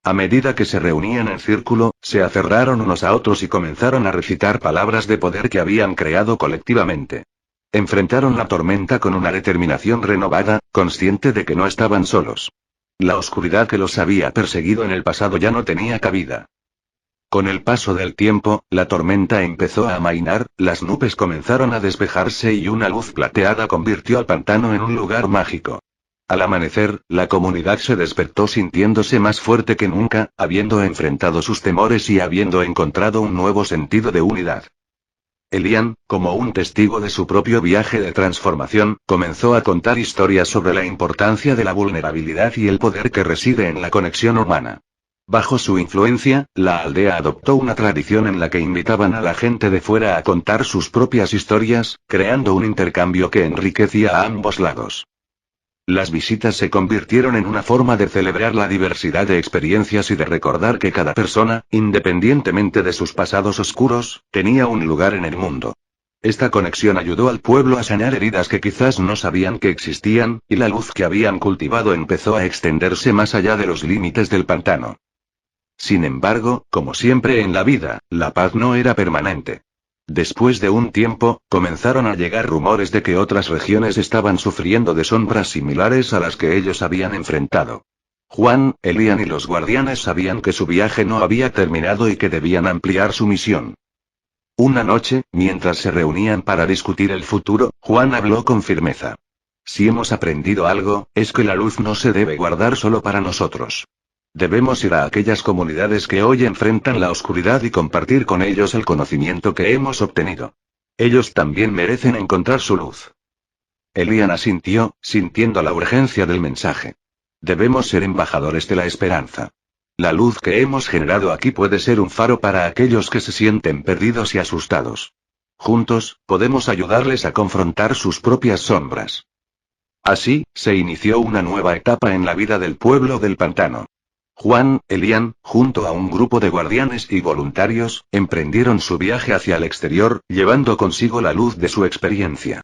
A medida que se reunían en círculo, se aferraron unos a otros y comenzaron a recitar palabras de poder que habían creado colectivamente. Enfrentaron la tormenta con una determinación renovada, consciente de que no estaban solos. La oscuridad que los había perseguido en el pasado ya no tenía cabida. Con el paso del tiempo, la tormenta empezó a amainar, las nubes comenzaron a despejarse y una luz plateada convirtió al pantano en un lugar mágico. Al amanecer, la comunidad se despertó sintiéndose más fuerte que nunca, habiendo enfrentado sus temores y habiendo encontrado un nuevo sentido de unidad. Elian, como un testigo de su propio viaje de transformación, comenzó a contar historias sobre la importancia de la vulnerabilidad y el poder que reside en la conexión humana. Bajo su influencia, la aldea adoptó una tradición en la que invitaban a la gente de fuera a contar sus propias historias, creando un intercambio que enriquecía a ambos lados. Las visitas se convirtieron en una forma de celebrar la diversidad de experiencias y de recordar que cada persona, independientemente de sus pasados oscuros, tenía un lugar en el mundo. Esta conexión ayudó al pueblo a sanar heridas que quizás no sabían que existían, y la luz que habían cultivado empezó a extenderse más allá de los límites del pantano. Sin embargo, como siempre en la vida, la paz no era permanente. Después de un tiempo, comenzaron a llegar rumores de que otras regiones estaban sufriendo de sombras similares a las que ellos habían enfrentado. Juan, Elian y los guardianes sabían que su viaje no había terminado y que debían ampliar su misión. Una noche, mientras se reunían para discutir el futuro, Juan habló con firmeza. Si hemos aprendido algo, es que la luz no se debe guardar solo para nosotros. Debemos ir a aquellas comunidades que hoy enfrentan la oscuridad y compartir con ellos el conocimiento que hemos obtenido. Ellos también merecen encontrar su luz. Elian asintió, sintiendo la urgencia del mensaje. Debemos ser embajadores de la esperanza. La luz que hemos generado aquí puede ser un faro para aquellos que se sienten perdidos y asustados. Juntos, podemos ayudarles a confrontar sus propias sombras. Así, se inició una nueva etapa en la vida del pueblo del pantano. Juan, Elian, junto a un grupo de guardianes y voluntarios, emprendieron su viaje hacia el exterior, llevando consigo la luz de su experiencia.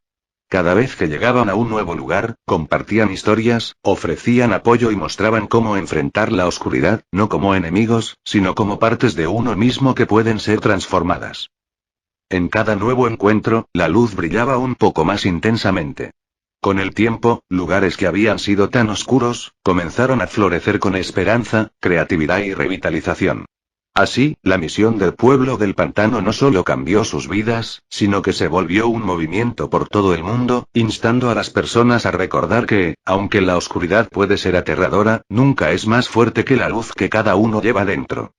Cada vez que llegaban a un nuevo lugar, compartían historias, ofrecían apoyo y mostraban cómo enfrentar la oscuridad, no como enemigos, sino como partes de uno mismo que pueden ser transformadas. En cada nuevo encuentro, la luz brillaba un poco más intensamente. Con el tiempo, lugares que habían sido tan oscuros, comenzaron a florecer con esperanza, creatividad y revitalización. Así, la misión del pueblo del pantano no solo cambió sus vidas, sino que se volvió un movimiento por todo el mundo, instando a las personas a recordar que, aunque la oscuridad puede ser aterradora, nunca es más fuerte que la luz que cada uno lleva dentro.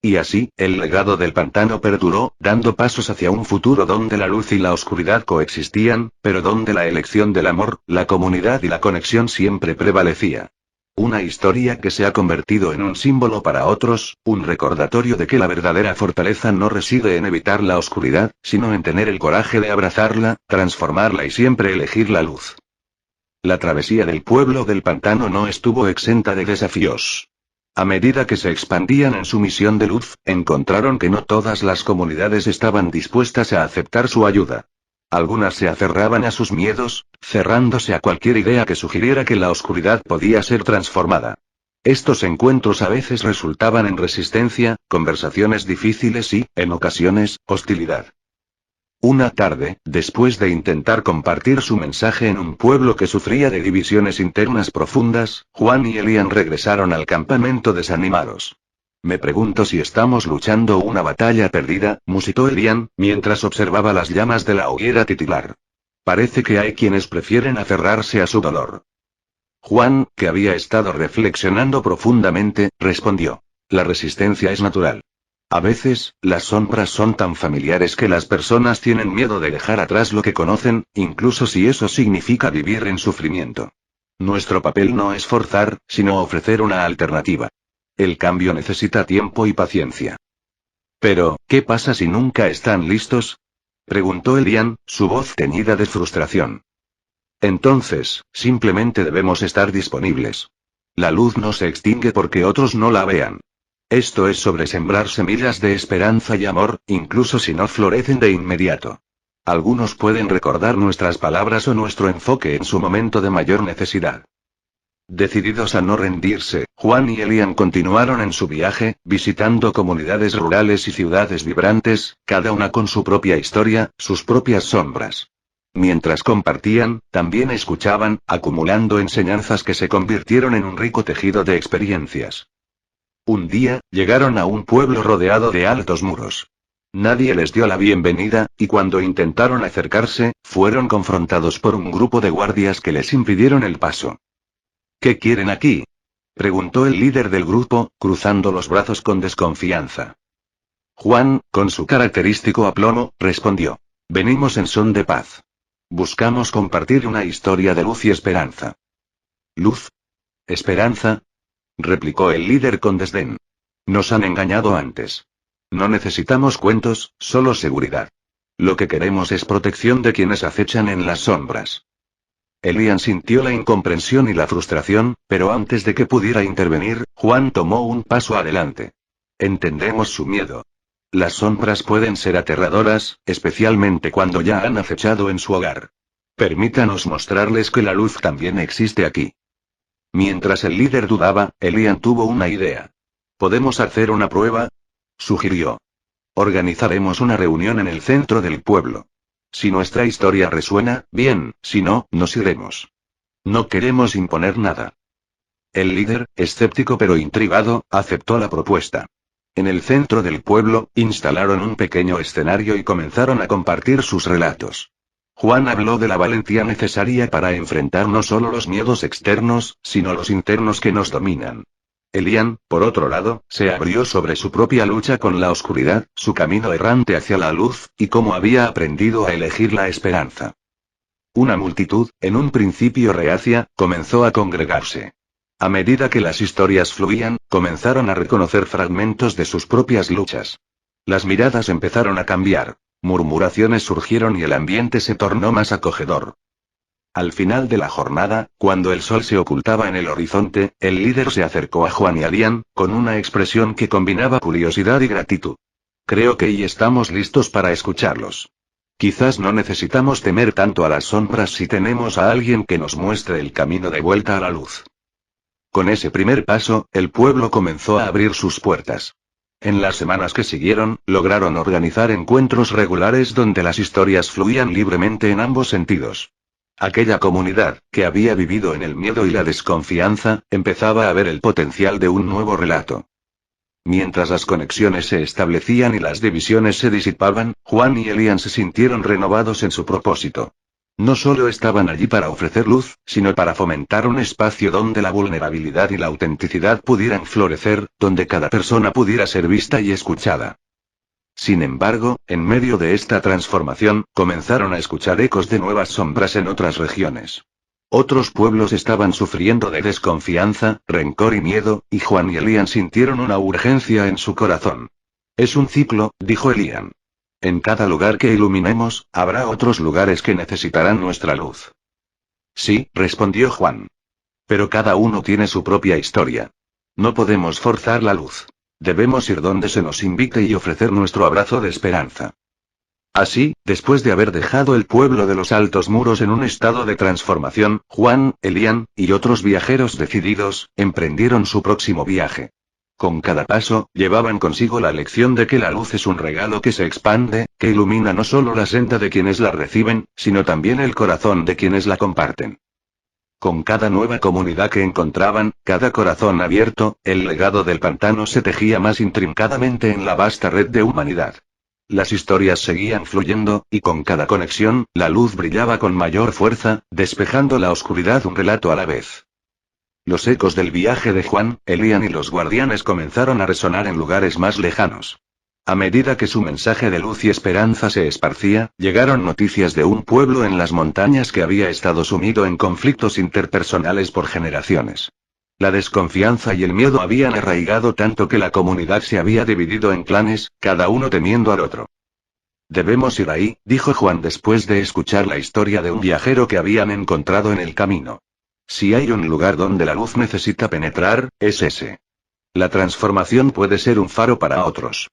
Y así, el legado del pantano perduró, dando pasos hacia un futuro donde la luz y la oscuridad coexistían, pero donde la elección del amor, la comunidad y la conexión siempre prevalecía. Una historia que se ha convertido en un símbolo para otros, un recordatorio de que la verdadera fortaleza no reside en evitar la oscuridad, sino en tener el coraje de abrazarla, transformarla y siempre elegir la luz. La travesía del pueblo del pantano no estuvo exenta de desafíos. A medida que se expandían en su misión de luz, encontraron que no todas las comunidades estaban dispuestas a aceptar su ayuda. Algunas se aferraban a sus miedos, cerrándose a cualquier idea que sugiriera que la oscuridad podía ser transformada. Estos encuentros a veces resultaban en resistencia, conversaciones difíciles y, en ocasiones, hostilidad. Una tarde, después de intentar compartir su mensaje en un pueblo que sufría de divisiones internas profundas, Juan y Elian regresaron al campamento desanimados. Me pregunto si estamos luchando una batalla perdida, musitó Elian, mientras observaba las llamas de la hoguera titilar. Parece que hay quienes prefieren aferrarse a su dolor. Juan, que había estado reflexionando profundamente, respondió. La resistencia es natural. A veces, las sombras son tan familiares que las personas tienen miedo de dejar atrás lo que conocen, incluso si eso significa vivir en sufrimiento. Nuestro papel no es forzar, sino ofrecer una alternativa. El cambio necesita tiempo y paciencia. Pero, ¿qué pasa si nunca están listos? Preguntó Elian, su voz teñida de frustración. Entonces, simplemente debemos estar disponibles. La luz no se extingue porque otros no la vean. Esto es sobre sembrar semillas de esperanza y amor, incluso si no florecen de inmediato. Algunos pueden recordar nuestras palabras o nuestro enfoque en su momento de mayor necesidad. Decididos a no rendirse, Juan y Elian continuaron en su viaje, visitando comunidades rurales y ciudades vibrantes, cada una con su propia historia, sus propias sombras. Mientras compartían, también escuchaban, acumulando enseñanzas que se convirtieron en un rico tejido de experiencias. Un día, llegaron a un pueblo rodeado de altos muros. Nadie les dio la bienvenida, y cuando intentaron acercarse, fueron confrontados por un grupo de guardias que les impidieron el paso. ¿Qué quieren aquí? Preguntó el líder del grupo, cruzando los brazos con desconfianza. Juan, con su característico aplomo, respondió. Venimos en son de paz. Buscamos compartir una historia de luz y esperanza. ¿Luz? ¿Esperanza? replicó el líder con desdén. Nos han engañado antes. No necesitamos cuentos, solo seguridad. Lo que queremos es protección de quienes acechan en las sombras. Elian sintió la incomprensión y la frustración, pero antes de que pudiera intervenir, Juan tomó un paso adelante. Entendemos su miedo. Las sombras pueden ser aterradoras, especialmente cuando ya han acechado en su hogar. Permítanos mostrarles que la luz también existe aquí. Mientras el líder dudaba, Elian tuvo una idea. ¿Podemos hacer una prueba?, sugirió. Organizaremos una reunión en el centro del pueblo. Si nuestra historia resuena, bien, si no, nos iremos. No queremos imponer nada. El líder, escéptico pero intrigado, aceptó la propuesta. En el centro del pueblo, instalaron un pequeño escenario y comenzaron a compartir sus relatos. Juan habló de la valentía necesaria para enfrentar no solo los miedos externos, sino los internos que nos dominan. Elian, por otro lado, se abrió sobre su propia lucha con la oscuridad, su camino errante hacia la luz, y cómo había aprendido a elegir la esperanza. Una multitud, en un principio reacia, comenzó a congregarse. A medida que las historias fluían, comenzaron a reconocer fragmentos de sus propias luchas. Las miradas empezaron a cambiar. Murmuraciones surgieron y el ambiente se tornó más acogedor. Al final de la jornada, cuando el sol se ocultaba en el horizonte, el líder se acercó a Juan y a Elian, con una expresión que combinaba curiosidad y gratitud. Creo que ya estamos listos para escucharlos. Quizás no necesitamos temer tanto a las sombras si tenemos a alguien que nos muestre el camino de vuelta a la luz. Con ese primer paso, el pueblo comenzó a abrir sus puertas. En las semanas que siguieron, lograron organizar encuentros regulares donde las historias fluían libremente en ambos sentidos. Aquella comunidad, que había vivido en el miedo y la desconfianza, empezaba a ver el potencial de un nuevo relato. Mientras las conexiones se establecían y las divisiones se disipaban, Juan y Elian se sintieron renovados en su propósito. No solo estaban allí para ofrecer luz, sino para fomentar un espacio donde la vulnerabilidad y la autenticidad pudieran florecer, donde cada persona pudiera ser vista y escuchada. Sin embargo, en medio de esta transformación, comenzaron a escuchar ecos de nuevas sombras en otras regiones. Otros pueblos estaban sufriendo de desconfianza, rencor y miedo, y Juan y Elian sintieron una urgencia en su corazón. Es un ciclo, dijo Elian. En cada lugar que iluminemos, habrá otros lugares que necesitarán nuestra luz. Sí, respondió Juan. Pero cada uno tiene su propia historia. No podemos forzar la luz. Debemos ir donde se nos invite y ofrecer nuestro abrazo de esperanza. Así, después de haber dejado el pueblo de los altos muros en un estado de transformación, Juan, Elian, y otros viajeros decididos, emprendieron su próximo viaje. Con cada paso, llevaban consigo la lección de que la luz es un regalo que se expande, que ilumina no solo la senda de quienes la reciben, sino también el corazón de quienes la comparten. Con cada nueva comunidad que encontraban, cada corazón abierto, el legado del pantano se tejía más intrincadamente en la vasta red de humanidad. Las historias seguían fluyendo, y con cada conexión, la luz brillaba con mayor fuerza, despejando la oscuridad un relato a la vez. Los ecos del viaje de Juan, Elian y los guardianes comenzaron a resonar en lugares más lejanos. A medida que su mensaje de luz y esperanza se esparcía, llegaron noticias de un pueblo en las montañas que había estado sumido en conflictos interpersonales por generaciones. La desconfianza y el miedo habían arraigado tanto que la comunidad se había dividido en clanes, cada uno temiendo al otro. Debemos ir ahí, dijo Juan después de escuchar la historia de un viajero que habían encontrado en el camino. Si hay un lugar donde la luz necesita penetrar, es ese. La transformación puede ser un faro para otros.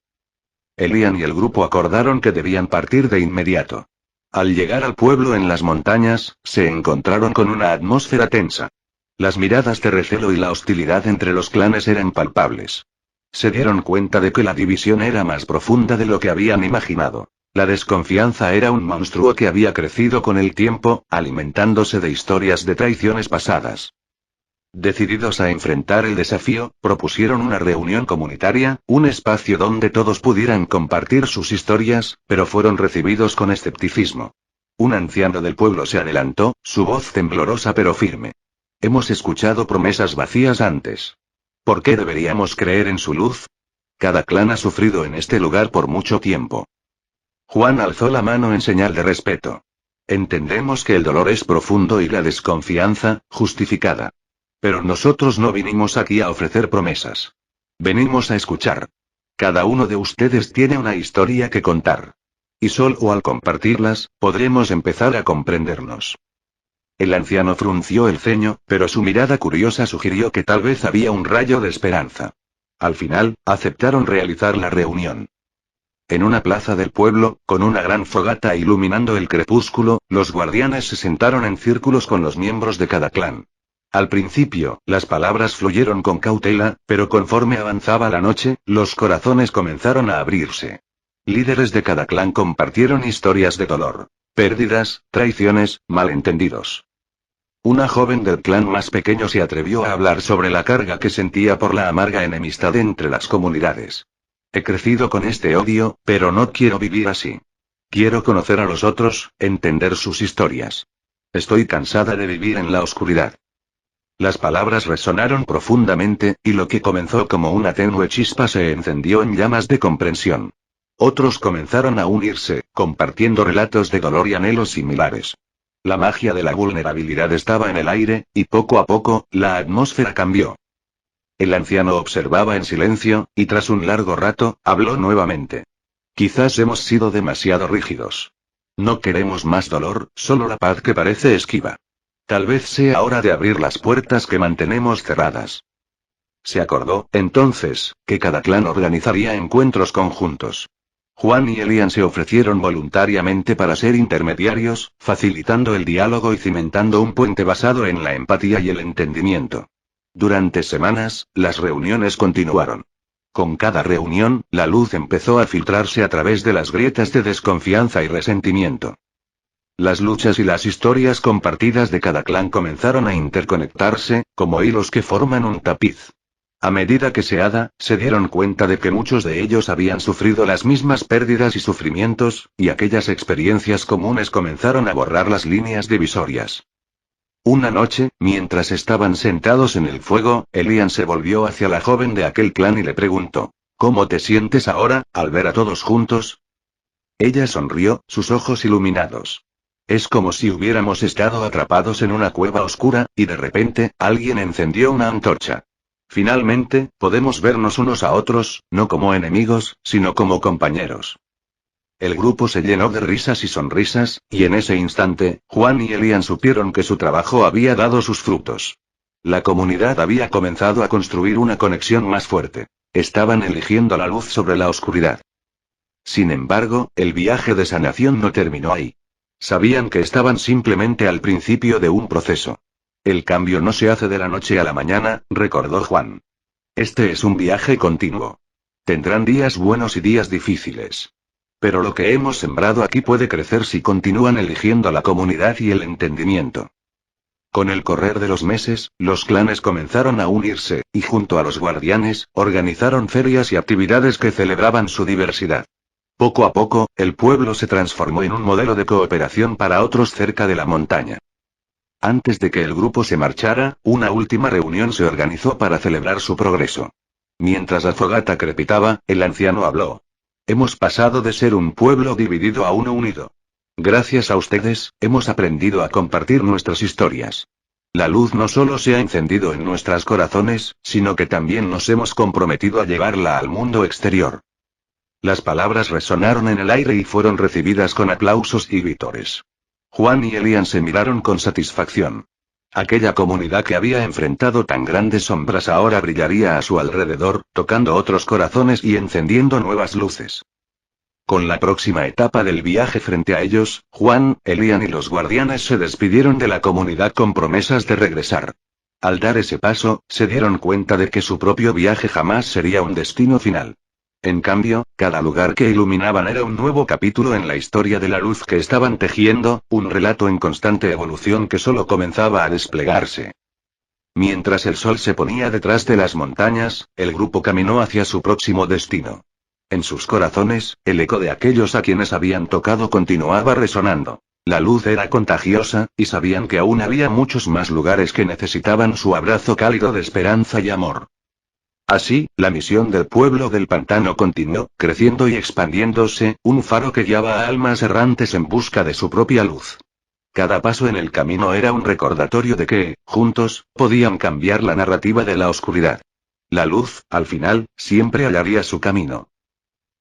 Elian y el grupo acordaron que debían partir de inmediato. Al llegar al pueblo en las montañas, se encontraron con una atmósfera tensa. Las miradas de recelo y la hostilidad entre los clanes eran palpables. Se dieron cuenta de que la división era más profunda de lo que habían imaginado. La desconfianza era un monstruo que había crecido con el tiempo, alimentándose de historias de traiciones pasadas. Decididos a enfrentar el desafío, propusieron una reunión comunitaria, un espacio donde todos pudieran compartir sus historias, pero fueron recibidos con escepticismo. Un anciano del pueblo se adelantó, su voz temblorosa pero firme. Hemos escuchado promesas vacías antes. ¿Por qué deberíamos creer en su luz? Cada clan ha sufrido en este lugar por mucho tiempo. Juan alzó la mano en señal de respeto. Entendemos que el dolor es profundo y la desconfianza, justificada. Pero nosotros no vinimos aquí a ofrecer promesas. Venimos a escuchar. Cada uno de ustedes tiene una historia que contar. Y solo al compartirlas, podremos empezar a comprendernos. El anciano frunció el ceño, pero su mirada curiosa sugirió que tal vez había un rayo de esperanza. Al final, aceptaron realizar la reunión. En una plaza del pueblo, con una gran fogata iluminando el crepúsculo, los guardianes se sentaron en círculos con los miembros de cada clan. Al principio, las palabras fluyeron con cautela, pero conforme avanzaba la noche, los corazones comenzaron a abrirse. Líderes de cada clan compartieron historias de dolor, pérdidas, traiciones, malentendidos. Una joven del clan más pequeño se atrevió a hablar sobre la carga que sentía por la amarga enemistad entre las comunidades. He crecido con este odio, pero no quiero vivir así. Quiero conocer a los otros, entender sus historias. Estoy cansada de vivir en la oscuridad. Las palabras resonaron profundamente, y lo que comenzó como una tenue chispa se encendió en llamas de comprensión. Otros comenzaron a unirse, compartiendo relatos de dolor y anhelos similares. La magia de la vulnerabilidad estaba en el aire, y poco a poco, la atmósfera cambió. El anciano observaba en silencio, y tras un largo rato, habló nuevamente. Quizás hemos sido demasiado rígidos. No queremos más dolor, solo la paz que parece esquiva. Tal vez sea hora de abrir las puertas que mantenemos cerradas. Se acordó, entonces, que cada clan organizaría encuentros conjuntos. Juan y Elian se ofrecieron voluntariamente para ser intermediarios, facilitando el diálogo y cimentando un puente basado en la empatía y el entendimiento. Durante semanas, las reuniones continuaron. Con cada reunión, la luz empezó a filtrarse a través de las grietas de desconfianza y resentimiento. Las luchas y las historias compartidas de cada clan comenzaron a interconectarse, como hilos que forman un tapiz. A medida que se dieron cuenta de que muchos de ellos habían sufrido las mismas pérdidas y sufrimientos, y aquellas experiencias comunes comenzaron a borrar las líneas divisorias. Una noche, mientras estaban sentados en el fuego, Elian se volvió hacia la joven de aquel clan y le preguntó: ¿Cómo te sientes ahora, al ver a todos juntos? Ella sonrió, sus ojos iluminados. Es como si hubiéramos estado atrapados en una cueva oscura, y de repente, alguien encendió una antorcha. Finalmente, podemos vernos unos a otros, no como enemigos, sino como compañeros. El grupo se llenó de risas y sonrisas, y en ese instante, Juan y Elian supieron que su trabajo había dado sus frutos. La comunidad había comenzado a construir una conexión más fuerte. Estaban eligiendo la luz sobre la oscuridad. Sin embargo, el viaje de sanación no terminó ahí. Sabían que estaban simplemente al principio de un proceso. El cambio no se hace de la noche a la mañana, recordó Juan. Este es un viaje continuo. Tendrán días buenos y días difíciles. Pero lo que hemos sembrado aquí puede crecer si continúan eligiendo la comunidad y el entendimiento. Con el correr de los meses, los clanes comenzaron a unirse, y junto a los guardianes, organizaron ferias y actividades que celebraban su diversidad. Poco a poco, el pueblo se transformó en un modelo de cooperación para otros cerca de la montaña. Antes de que el grupo se marchara, una última reunión se organizó para celebrar su progreso. Mientras la fogata crepitaba, el anciano habló. Hemos pasado de ser un pueblo dividido a uno unido. Gracias a ustedes, hemos aprendido a compartir nuestras historias. La luz no solo se ha encendido en nuestros corazones, sino que también nos hemos comprometido a llevarla al mundo exterior. Las palabras resonaron en el aire y fueron recibidas con aplausos y vítores. Juan y Elian se miraron con satisfacción. Aquella comunidad que había enfrentado tan grandes sombras ahora brillaría a su alrededor, tocando otros corazones y encendiendo nuevas luces. Con la próxima etapa del viaje frente a ellos, Juan, Elian y los guardianes se despidieron de la comunidad con promesas de regresar. Al dar ese paso, se dieron cuenta de que su propio viaje jamás sería un destino final. En cambio, cada lugar que iluminaban era un nuevo capítulo en la historia de la luz que estaban tejiendo, un relato en constante evolución que solo comenzaba a desplegarse. Mientras el sol se ponía detrás de las montañas, el grupo caminó hacia su próximo destino. En sus corazones, el eco de aquellos a quienes habían tocado continuaba resonando. La luz era contagiosa, y sabían que aún había muchos más lugares que necesitaban su abrazo cálido de esperanza y amor. Así, la misión del pueblo del pantano continuó, creciendo y expandiéndose, un faro que guiaba a almas errantes en busca de su propia luz. Cada paso en el camino era un recordatorio de que, juntos, podían cambiar la narrativa de la oscuridad. La luz, al final, siempre hallaría su camino.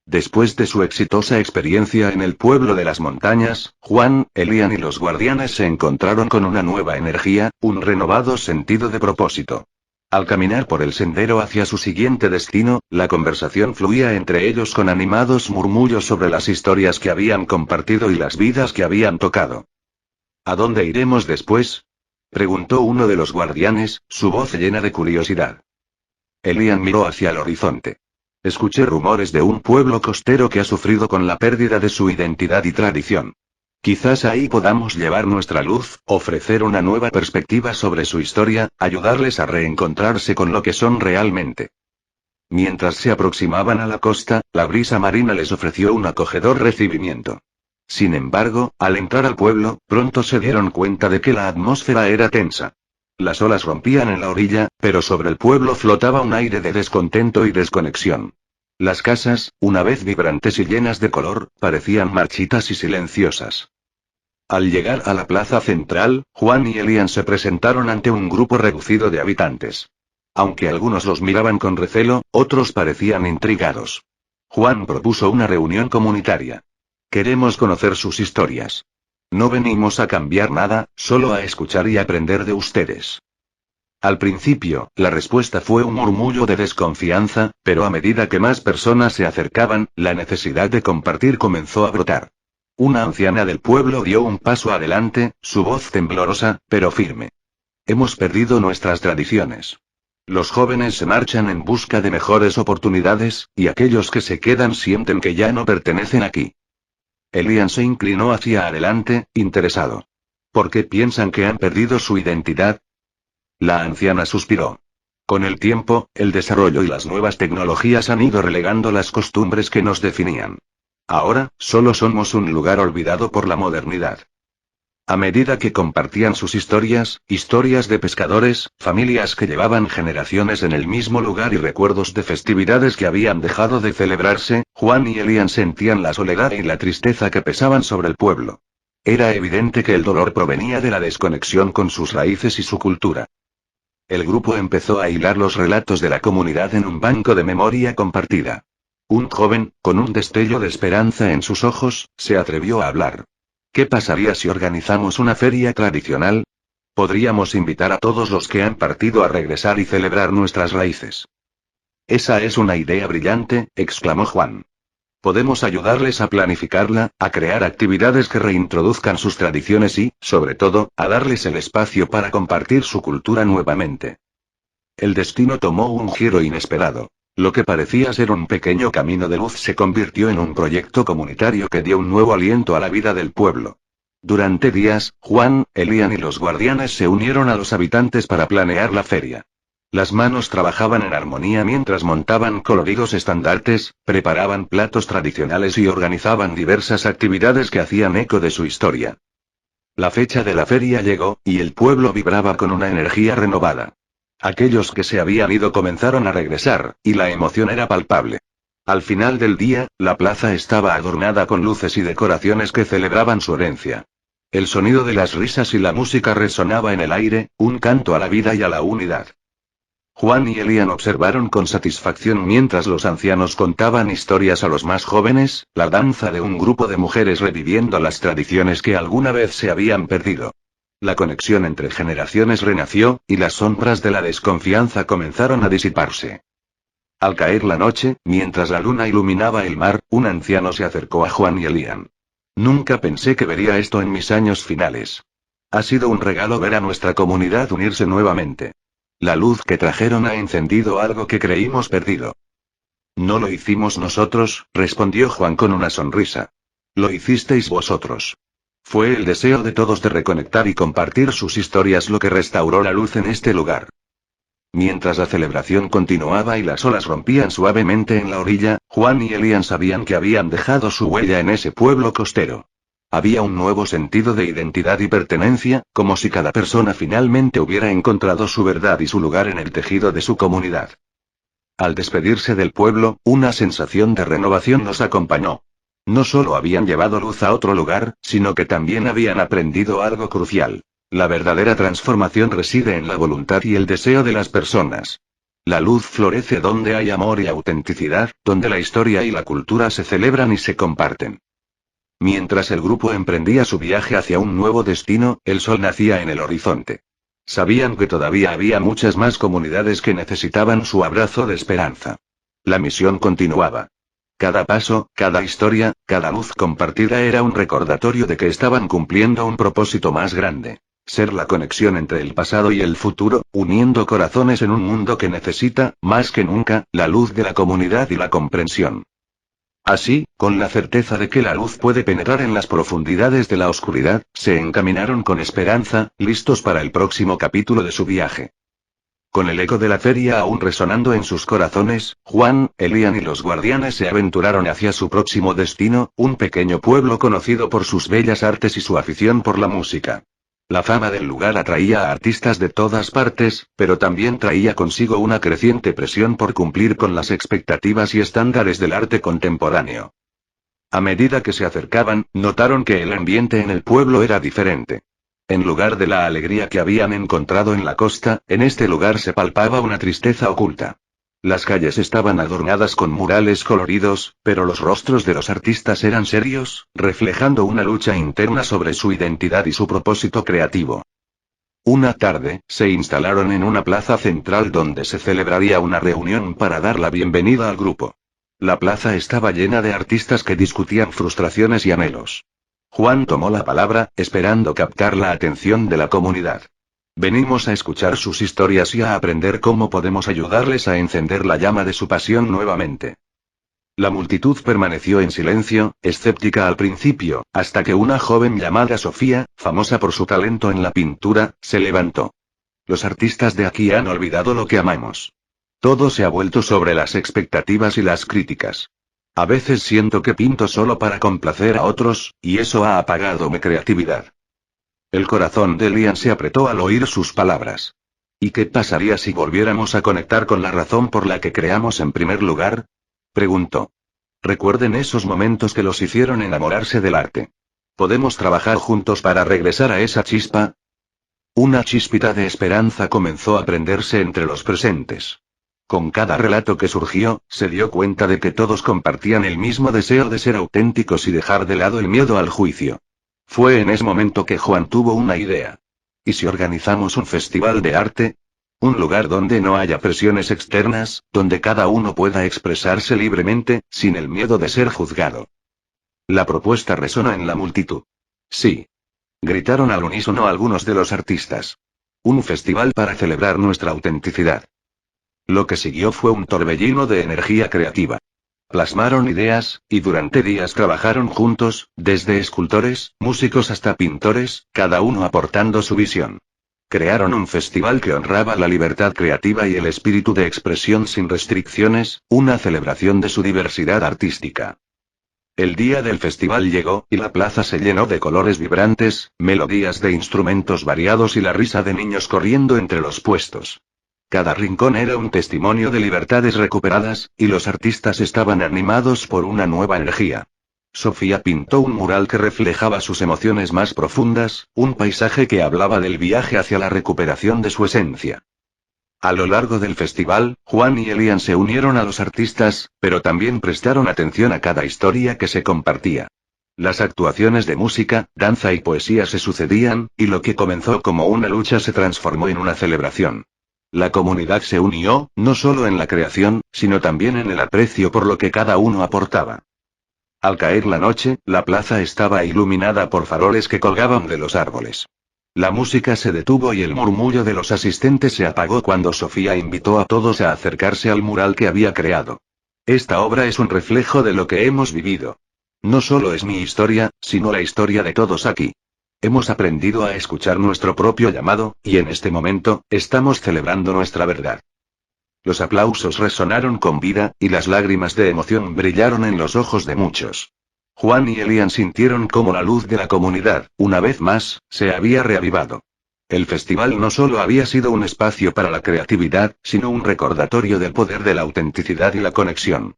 Después de su exitosa experiencia en el pueblo de las montañas, Juan, Elian y los guardianes se encontraron con una nueva energía, un renovado sentido de propósito. Al caminar por el sendero hacia su siguiente destino, la conversación fluía entre ellos con animados murmullos sobre las historias que habían compartido y las vidas que habían tocado. ¿A dónde iremos después?, preguntó uno de los guardianes, su voz llena de curiosidad. Elian miró hacia el horizonte. Escuché rumores de un pueblo costero que ha sufrido con la pérdida de su identidad y tradición. Quizás ahí podamos llevar nuestra luz, ofrecer una nueva perspectiva sobre su historia, ayudarles a reencontrarse con lo que son realmente. Mientras se aproximaban a la costa, la brisa marina les ofreció un acogedor recibimiento. Sin embargo, al entrar al pueblo, pronto se dieron cuenta de que la atmósfera era tensa. Las olas rompían en la orilla, pero sobre el pueblo flotaba un aire de descontento y desconexión. Las casas, una vez vibrantes y llenas de color, parecían marchitas y silenciosas. Al llegar a la plaza central, Juan y Elian se presentaron ante un grupo reducido de habitantes. Aunque algunos los miraban con recelo, otros parecían intrigados. Juan propuso una reunión comunitaria. Queremos conocer sus historias. No venimos a cambiar nada, solo a escuchar y aprender de ustedes. Al principio, la respuesta fue un murmullo de desconfianza, pero a medida que más personas se acercaban, la necesidad de compartir comenzó a brotar. Una anciana del pueblo dio un paso adelante, su voz temblorosa, pero firme. Hemos perdido nuestras tradiciones. Los jóvenes se marchan en busca de mejores oportunidades, y aquellos que se quedan sienten que ya no pertenecen aquí. Elian se inclinó hacia adelante, interesado. ¿Por qué piensan que han perdido su identidad? La anciana suspiró. Con el tiempo, el desarrollo y las nuevas tecnologías han ido relegando las costumbres que nos definían. Ahora, solo somos un lugar olvidado por la modernidad. A medida que compartían sus historias de pescadores, familias que llevaban generaciones en el mismo lugar y recuerdos de festividades que habían dejado de celebrarse, Juan y Elian sentían la soledad y la tristeza que pesaban sobre el pueblo. Era evidente que el dolor provenía de la desconexión con sus raíces y su cultura. El grupo empezó a hilar los relatos de la comunidad en un banco de memoria compartida. Un joven, con un destello de esperanza en sus ojos, se atrevió a hablar. ¿Qué pasaría si organizamos una feria tradicional? Podríamos invitar a todos los que han partido a regresar y celebrar nuestras raíces. Esa es una idea brillante, exclamó Juan. Podemos ayudarles a planificarla, a crear actividades que reintroduzcan sus tradiciones y, sobre todo, a darles el espacio para compartir su cultura nuevamente. El destino tomó un giro inesperado. Lo que parecía ser un pequeño camino de luz se convirtió en un proyecto comunitario que dio un nuevo aliento a la vida del pueblo. Durante días, Juan, Elian y los guardianes se unieron a los habitantes para planear la feria. Las manos trabajaban en armonía mientras montaban coloridos estandartes, preparaban platos tradicionales y organizaban diversas actividades que hacían eco de su historia. La fecha de la feria llegó, y el pueblo vibraba con una energía renovada. Aquellos que se habían ido comenzaron a regresar, y la emoción era palpable. Al final del día, la plaza estaba adornada con luces y decoraciones que celebraban su herencia. El sonido de las risas y la música resonaba en el aire, un canto a la vida y a la unidad. Juan y Elian observaron con satisfacción mientras los ancianos contaban historias a los más jóvenes, la danza de un grupo de mujeres reviviendo las tradiciones que alguna vez se habían perdido. La conexión entre generaciones renació, y las sombras de la desconfianza comenzaron a disiparse. Al caer la noche, mientras la luna iluminaba el mar, un anciano se acercó a Juan y Elian. Nunca pensé que vería esto en mis años finales. Ha sido un regalo ver a nuestra comunidad unirse nuevamente. La luz que trajeron ha encendido algo que creímos perdido. No lo hicimos nosotros, respondió Juan con una sonrisa. Lo hicisteis vosotros. Fue el deseo de todos de reconectar y compartir sus historias lo que restauró la luz en este lugar. Mientras la celebración continuaba y las olas rompían suavemente en la orilla, Juan y Elian sabían que habían dejado su huella en ese pueblo costero. Había un nuevo sentido de identidad y pertenencia, como si cada persona finalmente hubiera encontrado su verdad y su lugar en el tejido de su comunidad. Al despedirse del pueblo, una sensación de renovación los acompañó. No solo habían llevado luz a otro lugar, sino que también habían aprendido algo crucial. La verdadera transformación reside en la voluntad y el deseo de las personas. La luz florece donde hay amor y autenticidad, donde la historia y la cultura se celebran y se comparten. Mientras el grupo emprendía su viaje hacia un nuevo destino, el sol nacía en el horizonte. Sabían que todavía había muchas más comunidades que necesitaban su abrazo de esperanza. La misión continuaba. Cada paso, cada historia, cada luz compartida era un recordatorio de que estaban cumpliendo un propósito más grande. Ser la conexión entre el pasado y el futuro, uniendo corazones en un mundo que necesita, más que nunca, la luz de la comunidad y la comprensión. Así, con la certeza de que la luz puede penetrar en las profundidades de la oscuridad, se encaminaron con esperanza, listos para el próximo capítulo de su viaje. Con el eco de la feria aún resonando en sus corazones, Juan, Elian y los guardianes se aventuraron hacia su próximo destino, un pequeño pueblo conocido por sus bellas artes y su afición por la música. La fama del lugar atraía a artistas de todas partes, pero también traía consigo una creciente presión por cumplir con las expectativas y estándares del arte contemporáneo. A medida que se acercaban, notaron que el ambiente en el pueblo era diferente. En lugar de la alegría que habían encontrado en la costa, en este lugar se palpaba una tristeza oculta. Las calles estaban adornadas con murales coloridos, pero los rostros de los artistas eran serios, reflejando una lucha interna sobre su identidad y su propósito creativo. Una tarde, se instalaron en una plaza central donde se celebraría una reunión para dar la bienvenida al grupo. La plaza estaba llena de artistas que discutían frustraciones y anhelos. Juan tomó la palabra, esperando captar la atención de la comunidad. Venimos a escuchar sus historias y a aprender cómo podemos ayudarles a encender la llama de su pasión nuevamente. La multitud permaneció en silencio, escéptica al principio, hasta que una joven llamada Sofía, famosa por su talento en la pintura, se levantó. Los artistas de aquí han olvidado lo que amamos. Todo se ha vuelto sobre las expectativas y las críticas. A veces siento que pinto solo para complacer a otros, y eso ha apagado mi creatividad. El corazón de Lian se apretó al oír sus palabras. ¿Y qué pasaría si volviéramos a conectar con la razón por la que creamos en primer lugar? Preguntó. Recuerden esos momentos que los hicieron enamorarse del arte. ¿Podemos trabajar juntos para regresar a esa chispa? Una chispita de esperanza comenzó a prenderse entre los presentes. Con cada relato que surgió, se dio cuenta de que todos compartían el mismo deseo de ser auténticos y dejar de lado el miedo al juicio. Fue en ese momento que Juan tuvo una idea. ¿Y si organizamos un festival de arte? Un lugar donde no haya presiones externas, donde cada uno pueda expresarse libremente, sin el miedo de ser juzgado. La propuesta resonó en la multitud. Sí. Gritaron al unísono algunos de los artistas. Un festival para celebrar nuestra autenticidad. Lo que siguió fue un torbellino de energía creativa. Plasmaron ideas, y durante días trabajaron juntos, desde escultores, músicos hasta pintores, cada uno aportando su visión. Crearon un festival que honraba la libertad creativa y el espíritu de expresión sin restricciones, una celebración de su diversidad artística. El día del festival llegó, y la plaza se llenó de colores vibrantes, melodías de instrumentos variados y la risa de niños corriendo entre los puestos. Cada rincón era un testimonio de libertades recuperadas, y los artistas estaban animados por una nueva energía. Sofía pintó un mural que reflejaba sus emociones más profundas, un paisaje que hablaba del viaje hacia la recuperación de su esencia. A lo largo del festival, Juan y Elian se unieron a los artistas, pero también prestaron atención a cada historia que se compartía. Las actuaciones de música, danza y poesía se sucedían, y lo que comenzó como una lucha se transformó en una celebración. La comunidad se unió, no solo en la creación, sino también en el aprecio por lo que cada uno aportaba. Al caer la noche, la plaza estaba iluminada por faroles que colgaban de los árboles. La música se detuvo y el murmullo de los asistentes se apagó cuando Sofía invitó a todos a acercarse al mural que había creado. Esta obra es un reflejo de lo que hemos vivido. No solo es mi historia, sino la historia de todos aquí. Hemos aprendido a escuchar nuestro propio llamado, y en este momento, estamos celebrando nuestra verdad. Los aplausos resonaron con vida, y las lágrimas de emoción brillaron en los ojos de muchos. Juan y Elian sintieron cómo la luz de la comunidad, una vez más, se había reavivado. El festival no solo había sido un espacio para la creatividad, sino un recordatorio del poder de la autenticidad y la conexión.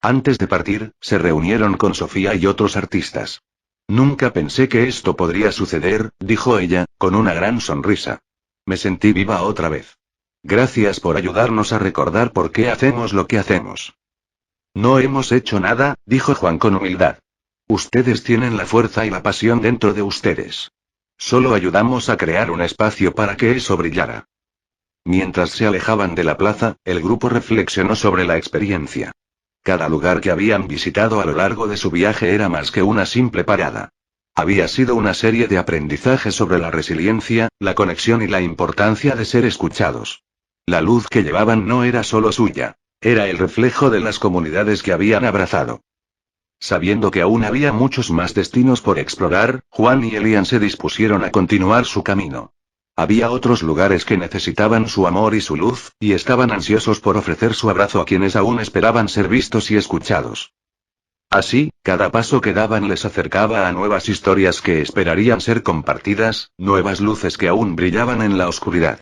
Antes de partir, se reunieron con Sofía y otros artistas. Nunca pensé que esto podría suceder, dijo ella, con una gran sonrisa. Me sentí viva otra vez. Gracias por ayudarnos a recordar por qué hacemos lo que hacemos. No hemos hecho nada, dijo Juan con humildad. Ustedes tienen la fuerza y la pasión dentro de ustedes. Solo ayudamos a crear un espacio para que eso brillara. Mientras se alejaban de la plaza, el grupo reflexionó sobre la experiencia. Cada lugar que habían visitado a lo largo de su viaje era más que una simple parada. Había sido una serie de aprendizajes sobre la resiliencia, la conexión y la importancia de ser escuchados. La luz que llevaban no era solo suya, era el reflejo de las comunidades que habían abrazado. Sabiendo que aún había muchos más destinos por explorar, Juan y Elian se dispusieron a continuar su camino. Había otros lugares que necesitaban su amor y su luz, y estaban ansiosos por ofrecer su abrazo a quienes aún esperaban ser vistos y escuchados. Así, cada paso que daban les acercaba a nuevas historias que esperarían ser compartidas, nuevas luces que aún brillaban en la oscuridad.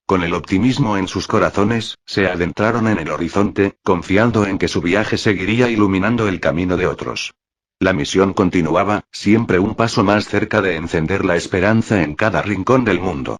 Con el optimismo en sus corazones, se adentraron en el horizonte, confiando en que su viaje seguiría iluminando el camino de otros. La misión continuaba, siempre un paso más cerca de encender la esperanza en cada rincón del mundo.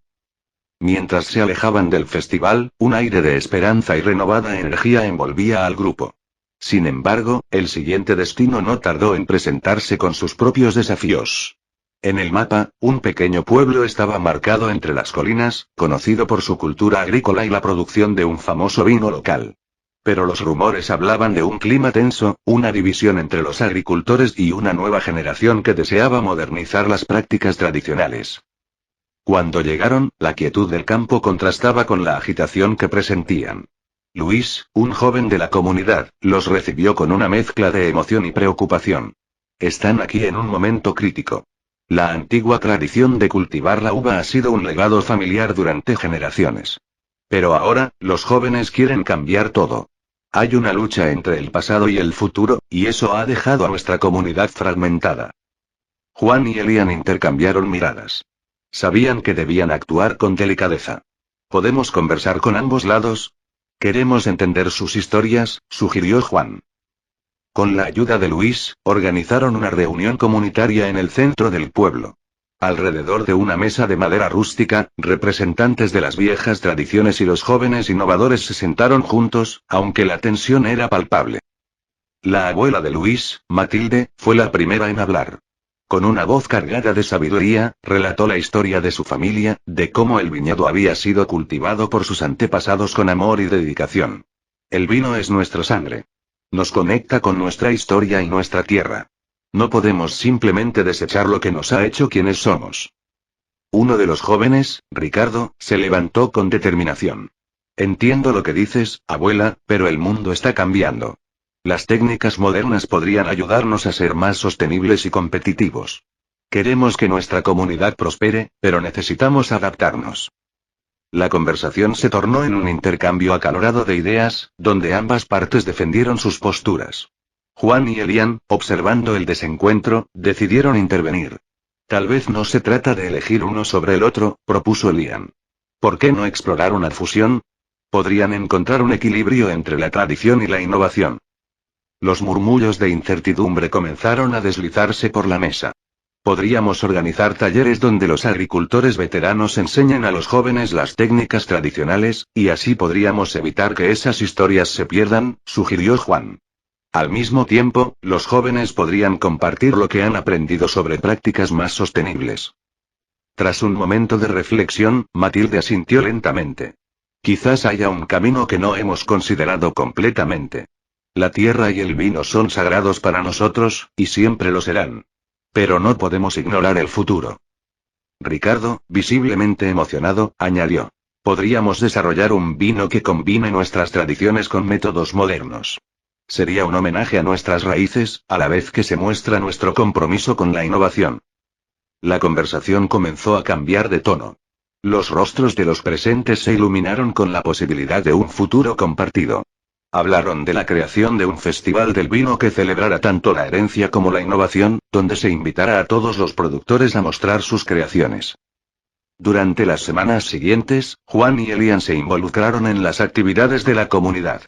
Mientras se alejaban del festival, un aire de esperanza y renovada energía envolvía al grupo. Sin embargo, el siguiente destino no tardó en presentarse con sus propios desafíos. En el mapa, un pequeño pueblo estaba marcado entre las colinas, conocido por su cultura agrícola y la producción de un famoso vino local. Pero los rumores hablaban de un clima tenso, una división entre los agricultores y una nueva generación que deseaba modernizar las prácticas tradicionales. Cuando llegaron, la quietud del campo contrastaba con la agitación que presentían. Luis, un joven de la comunidad, los recibió con una mezcla de emoción y preocupación. Están aquí en un momento crítico. La antigua tradición de cultivar la uva ha sido un legado familiar durante generaciones. Pero ahora, los jóvenes quieren cambiar todo. Hay una lucha entre el pasado y el futuro, y eso ha dejado a nuestra comunidad fragmentada. Juan y Elian intercambiaron miradas. Sabían que debían actuar con delicadeza. ¿Podemos conversar con ambos lados? Queremos entender sus historias, sugirió Juan. Con la ayuda de Luis, organizaron una reunión comunitaria en el centro del pueblo. Alrededor de una mesa de madera rústica, representantes de las viejas tradiciones y los jóvenes innovadores se sentaron juntos, aunque la tensión era palpable. La abuela de Luis, Matilde, fue la primera en hablar. Con una voz cargada de sabiduría, relató la historia de su familia, de cómo el viñedo había sido cultivado por sus antepasados con amor y dedicación. El vino es nuestra sangre. Nos conecta con nuestra historia y nuestra tierra. No podemos simplemente desechar lo que nos ha hecho quienes somos. Uno de los jóvenes, Ricardo, se levantó con determinación. Entiendo lo que dices, abuela, pero el mundo está cambiando. Las técnicas modernas podrían ayudarnos a ser más sostenibles y competitivos. Queremos que nuestra comunidad prospere, pero necesitamos adaptarnos. La conversación se tornó en un intercambio acalorado de ideas, donde ambas partes defendieron sus posturas. Juan y Elian, observando el desencuentro, decidieron intervenir. Tal vez no se trata de elegir uno sobre el otro, propuso Elian. ¿Por qué no explorar una fusión? Podrían encontrar un equilibrio entre la tradición y la innovación. Los murmullos de incertidumbre comenzaron a deslizarse por la mesa. Podríamos organizar talleres donde los agricultores veteranos enseñen a los jóvenes las técnicas tradicionales, y así podríamos evitar que esas historias se pierdan, sugirió Juan. Al mismo tiempo, los jóvenes podrían compartir lo que han aprendido sobre prácticas más sostenibles. Tras un momento de reflexión, Matilde asintió lentamente. Quizás haya un camino que no hemos considerado completamente. La tierra y el vino son sagrados para nosotros, y siempre lo serán. Pero no podemos ignorar el futuro. Ricardo, visiblemente emocionado, añadió. Podríamos desarrollar un vino que combine nuestras tradiciones con métodos modernos. Sería un homenaje a nuestras raíces, a la vez que se muestra nuestro compromiso con la innovación. La conversación comenzó a cambiar de tono. Los rostros de los presentes se iluminaron con la posibilidad de un futuro compartido. Hablaron de la creación de un festival del vino que celebrara tanto la herencia como la innovación, donde se invitara a todos los productores a mostrar sus creaciones. Durante las semanas siguientes, Juan y Elian se involucraron en las actividades de la comunidad.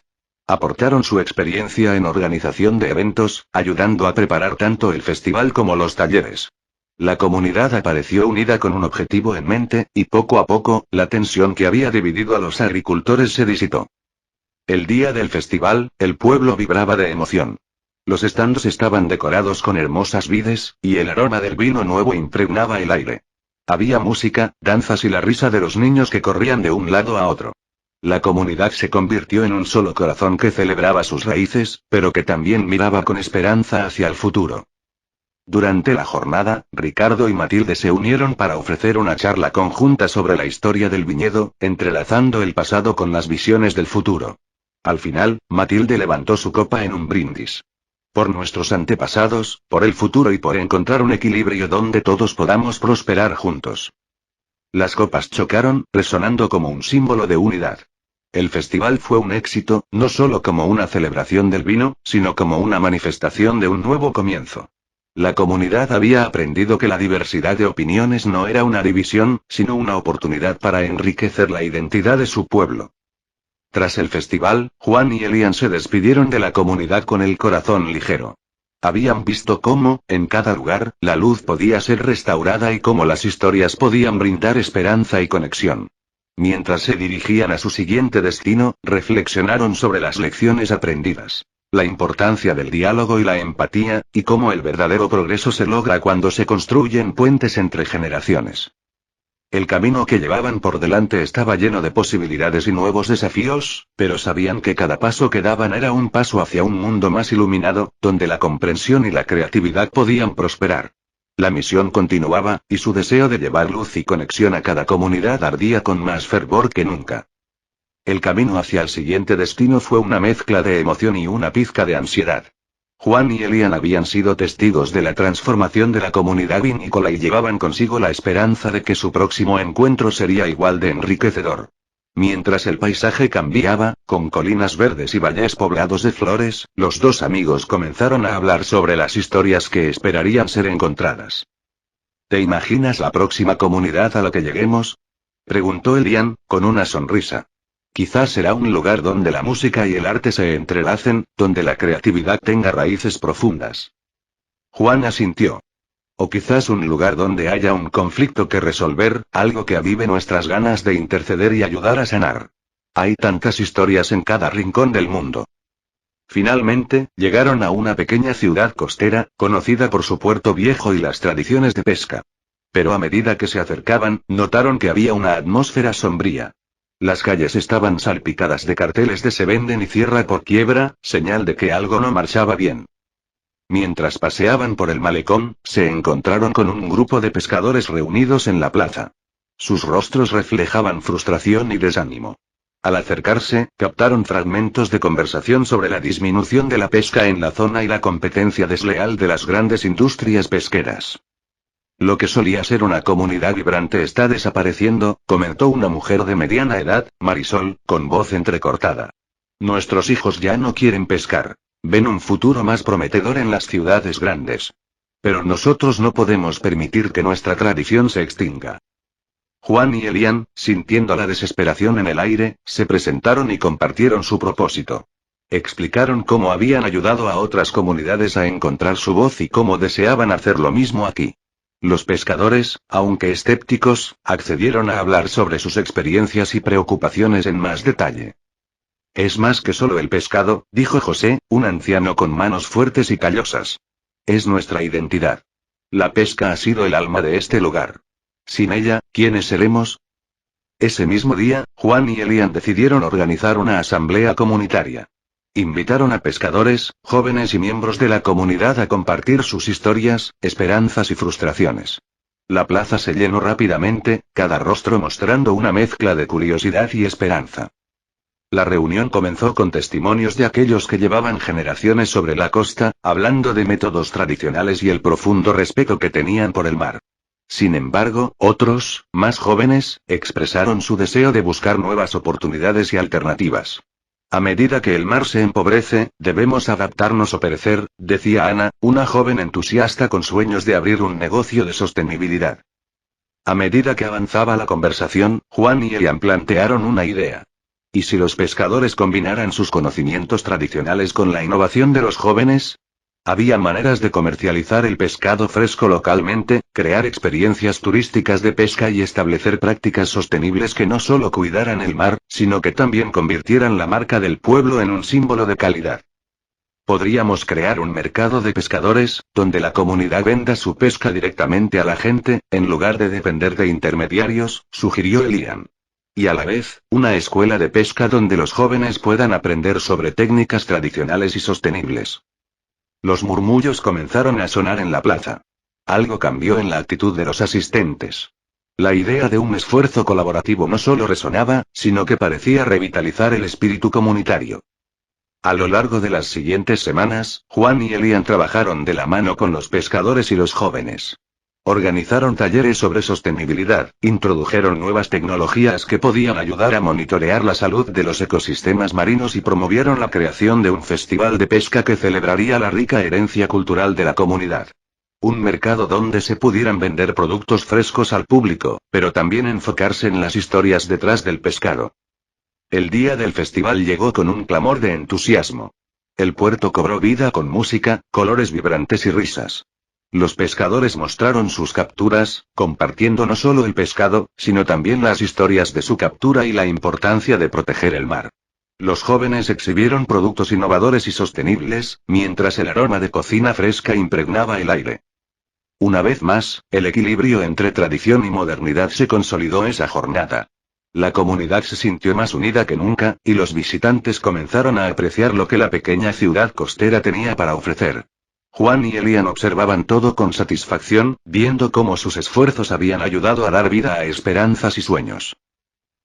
Aportaron su experiencia en organización de eventos, ayudando a preparar tanto el festival como los talleres. La comunidad apareció unida con un objetivo en mente, y poco a poco, la tensión que había dividido a los agricultores se disipó. El día del festival, el pueblo vibraba de emoción. Los estandos estaban decorados con hermosas vides, y el aroma del vino nuevo impregnaba el aire. Había música, danzas y la risa de los niños que corrían de un lado a otro. La comunidad se convirtió en un solo corazón que celebraba sus raíces, pero que también miraba con esperanza hacia el futuro. Durante la jornada, Ricardo y Matilde se unieron para ofrecer una charla conjunta sobre la historia del viñedo, entrelazando el pasado con las visiones del futuro. Al final, Matilde levantó su copa en un brindis. Por nuestros antepasados, por el futuro y por encontrar un equilibrio donde todos podamos prosperar juntos. Las copas chocaron, resonando como un símbolo de unidad. El festival fue un éxito, no solo como una celebración del vino, sino como una manifestación de un nuevo comienzo. La comunidad había aprendido que la diversidad de opiniones no era una división, sino una oportunidad para enriquecer la identidad de su pueblo. Tras el festival, Juan y Elian se despidieron de la comunidad con el corazón ligero. Habían visto cómo, en cada lugar, la luz podía ser restaurada y cómo las historias podían brindar esperanza y conexión. Mientras se dirigían a su siguiente destino, reflexionaron sobre las lecciones aprendidas. La importancia del diálogo y la empatía, y cómo el verdadero progreso se logra cuando se construyen puentes entre generaciones. El camino que llevaban por delante estaba lleno de posibilidades y nuevos desafíos, pero sabían que cada paso que daban era un paso hacia un mundo más iluminado, donde la comprensión y la creatividad podían prosperar. La misión continuaba, y su deseo de llevar luz y conexión a cada comunidad ardía con más fervor que nunca. El camino hacia el siguiente destino fue una mezcla de emoción y una pizca de ansiedad. Juan y Elian habían sido testigos de la transformación de la comunidad vinícola y llevaban consigo la esperanza de que su próximo encuentro sería igual de enriquecedor. Mientras el paisaje cambiaba, con colinas verdes y valles poblados de flores, los dos amigos comenzaron a hablar sobre las historias que esperarían ser encontradas. ¿Te imaginas la próxima comunidad a la que lleguemos?, preguntó Elian, con una sonrisa. Quizás será un lugar donde la música y el arte se entrelacen, donde la creatividad tenga raíces profundas. Juan asintió. O quizás un lugar donde haya un conflicto que resolver, algo que avive nuestras ganas de interceder y ayudar a sanar. Hay tantas historias en cada rincón del mundo. Finalmente, llegaron a una pequeña ciudad costera, conocida por su puerto viejo y las tradiciones de pesca. Pero a medida que se acercaban, notaron que había una atmósfera sombría. Las calles estaban salpicadas de carteles de "se venden" y "cierra por quiebra", señal de que algo no marchaba bien. Mientras paseaban por el malecón, se encontraron con un grupo de pescadores reunidos en la plaza. Sus rostros reflejaban frustración y desánimo. Al acercarse, captaron fragmentos de conversación sobre la disminución de la pesca en la zona y la competencia desleal de las grandes industrias pesqueras. Lo que solía ser una comunidad vibrante está desapareciendo, comentó una mujer de mediana edad, Marisol, con voz entrecortada. Nuestros hijos ya no quieren pescar. Ven un futuro más prometedor en las ciudades grandes. Pero nosotros no podemos permitir que nuestra tradición se extinga. Juan y Elian, sintiendo la desesperación en el aire, se presentaron y compartieron su propósito. Explicaron cómo habían ayudado a otras comunidades a encontrar su voz y cómo deseaban hacer lo mismo aquí. Los pescadores, aunque escépticos, accedieron a hablar sobre sus experiencias y preocupaciones en más detalle. Es más que solo el pescado, dijo José, un anciano con manos fuertes y callosas. Es nuestra identidad. La pesca ha sido el alma de este lugar. Sin ella, ¿quiénes seremos? Ese mismo día, Juan y Elian decidieron organizar una asamblea comunitaria. Invitaron a pescadores, jóvenes y miembros de la comunidad a compartir sus historias, esperanzas y frustraciones. La plaza se llenó rápidamente, cada rostro mostrando una mezcla de curiosidad y esperanza. La reunión comenzó con testimonios de aquellos que llevaban generaciones sobre la costa, hablando de métodos tradicionales y el profundo respeto que tenían por el mar. Sin embargo, otros, más jóvenes, expresaron su deseo de buscar nuevas oportunidades y alternativas. A medida que el mar se empobrece, debemos adaptarnos o perecer, decía Ana, una joven entusiasta con sueños de abrir un negocio de sostenibilidad. A medida que avanzaba la conversación, Juan y Elian plantearon una idea. ¿Y si los pescadores combinaran sus conocimientos tradicionales con la innovación de los jóvenes? Había maneras de comercializar el pescado fresco localmente, crear experiencias turísticas de pesca y establecer prácticas sostenibles que no solo cuidaran el mar, sino que también convirtieran la marca del pueblo en un símbolo de calidad. Podríamos crear un mercado de pescadores, donde la comunidad venda su pesca directamente a la gente, en lugar de depender de intermediarios, sugirió Elian. Y a la vez, una escuela de pesca donde los jóvenes puedan aprender sobre técnicas tradicionales y sostenibles. Los murmullos comenzaron a sonar en la plaza. Algo cambió en la actitud de los asistentes. La idea de un esfuerzo colaborativo no solo resonaba, sino que parecía revitalizar el espíritu comunitario. A lo largo de las siguientes semanas, Juan y Elian trabajaron de la mano con los pescadores y los jóvenes. Organizaron talleres sobre sostenibilidad, introdujeron nuevas tecnologías que podían ayudar a monitorear la salud de los ecosistemas marinos y promovieron la creación de un festival de pesca que celebraría la rica herencia cultural de la comunidad. Un mercado donde se pudieran vender productos frescos al público, pero también enfocarse en las historias detrás del pescado. El día del festival llegó con un clamor de entusiasmo. El puerto cobró vida con música, colores vibrantes y risas. Los pescadores mostraron sus capturas, compartiendo no solo el pescado, sino también las historias de su captura y la importancia de proteger el mar. Los jóvenes exhibieron productos innovadores y sostenibles, mientras el aroma de cocina fresca impregnaba el aire. Una vez más, el equilibrio entre tradición y modernidad se consolidó esa jornada. La comunidad se sintió más unida que nunca, y los visitantes comenzaron a apreciar lo que la pequeña ciudad costera tenía para ofrecer. Juan y Elian observaban todo con satisfacción, viendo cómo sus esfuerzos habían ayudado a dar vida a esperanzas y sueños.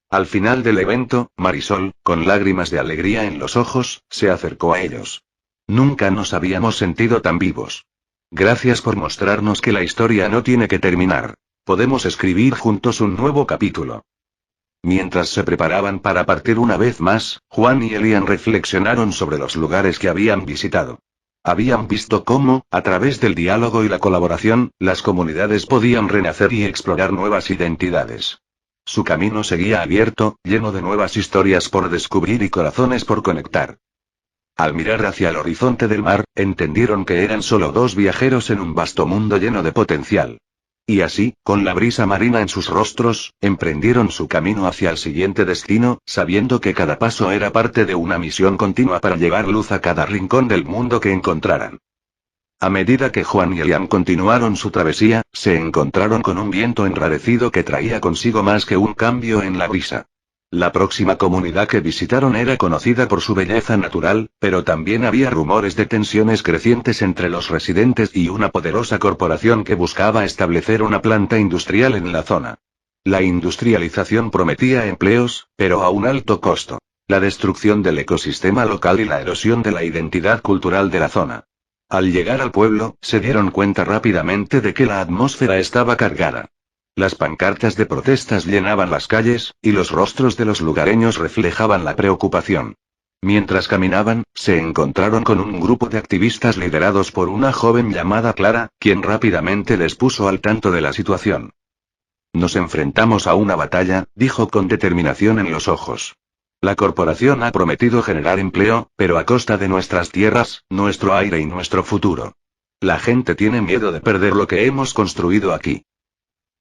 Al final del evento, Marisol, con lágrimas de alegría en los ojos, se acercó a ellos. Nunca nos habíamos sentido tan vivos. Gracias por mostrarnos que la historia no tiene que terminar. Podemos escribir juntos un nuevo capítulo. Mientras se preparaban para partir una vez más, Juan y Elian reflexionaron sobre los lugares que habían visitado. Habían visto cómo, a través del diálogo y la colaboración, las comunidades podían renacer y explorar nuevas identidades. Su camino seguía abierto, lleno de nuevas historias por descubrir y corazones por conectar. Al mirar hacia el horizonte del mar, entendieron que eran solo dos viajeros en un vasto mundo lleno de potencial. Y así, con la brisa marina en sus rostros, emprendieron su camino hacia el siguiente destino, sabiendo que cada paso era parte de una misión continua para llevar luz a cada rincón del mundo que encontraran. A medida que Juan y Elian continuaron su travesía, se encontraron con un viento enrarecido que traía consigo más que un cambio en la brisa. La próxima comunidad que visitaron era conocida por su belleza natural, pero también había rumores de tensiones crecientes entre los residentes y una poderosa corporación que buscaba establecer una planta industrial en la zona. La industrialización prometía empleos, pero a un alto costo. La destrucción del ecosistema local y la erosión de la identidad cultural de la zona. Al llegar al pueblo, se dieron cuenta rápidamente de que la atmósfera estaba cargada. Las pancartas de protestas llenaban las calles, y los rostros de los lugareños reflejaban la preocupación. Mientras caminaban, se encontraron con un grupo de activistas liderados por una joven llamada Clara, quien rápidamente les puso al tanto de la situación. Nos enfrentamos a una batalla, dijo con determinación en los ojos. La corporación ha prometido generar empleo, pero a costa de nuestras tierras, nuestro aire y nuestro futuro. La gente tiene miedo de perder lo que hemos construido aquí.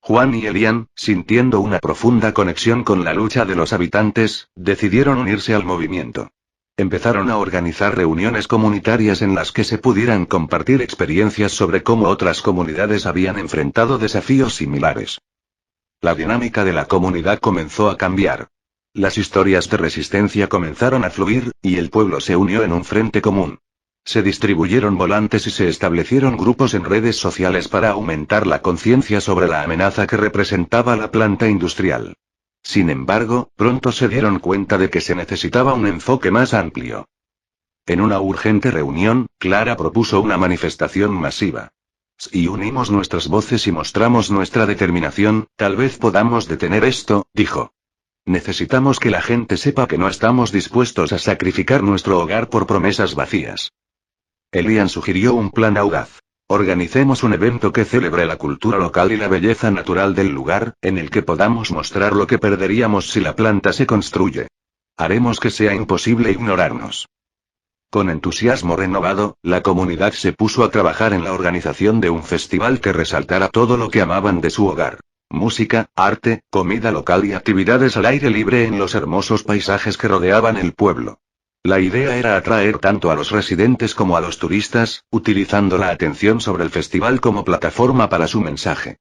Juan y Elian, sintiendo una profunda conexión con la lucha de los habitantes, decidieron unirse al movimiento. Empezaron a organizar reuniones comunitarias en las que se pudieran compartir experiencias sobre cómo otras comunidades habían enfrentado desafíos similares. La dinámica de la comunidad comenzó a cambiar. Las historias de resistencia comenzaron a fluir, y el pueblo se unió en un frente común. Se distribuyeron volantes y se establecieron grupos en redes sociales para aumentar la conciencia sobre la amenaza que representaba la planta industrial. Sin embargo, pronto se dieron cuenta de que se necesitaba un enfoque más amplio. En una urgente reunión, Clara propuso una manifestación masiva. Si unimos nuestras voces y mostramos nuestra determinación, tal vez podamos detener esto, dijo. Necesitamos que la gente sepa que no estamos dispuestos a sacrificar nuestro hogar por promesas vacías. Elian sugirió un plan audaz. Organicemos un evento que celebre la cultura local y la belleza natural del lugar, en el que podamos mostrar lo que perderíamos si la planta se construye. Haremos que sea imposible ignorarnos. Con entusiasmo renovado, la comunidad se puso a trabajar en la organización de un festival que resaltara todo lo que amaban de su hogar. Música, arte, comida local y actividades al aire libre en los hermosos paisajes que rodeaban el pueblo. La idea era atraer tanto a los residentes como a los turistas, utilizando la atención sobre el festival como plataforma para su mensaje.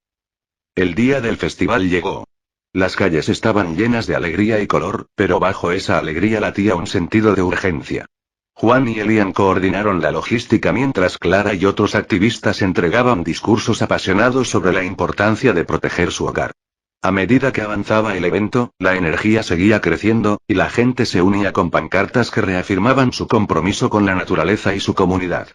El día del festival llegó. Las calles estaban llenas de alegría y color, pero bajo esa alegría latía un sentido de urgencia. Juan y Elian coordinaron la logística mientras Clara y otros activistas entregaban discursos apasionados sobre la importancia de proteger su hogar. A medida que avanzaba el evento, la energía seguía creciendo, y la gente se unía con pancartas que reafirmaban su compromiso con la naturaleza y su comunidad.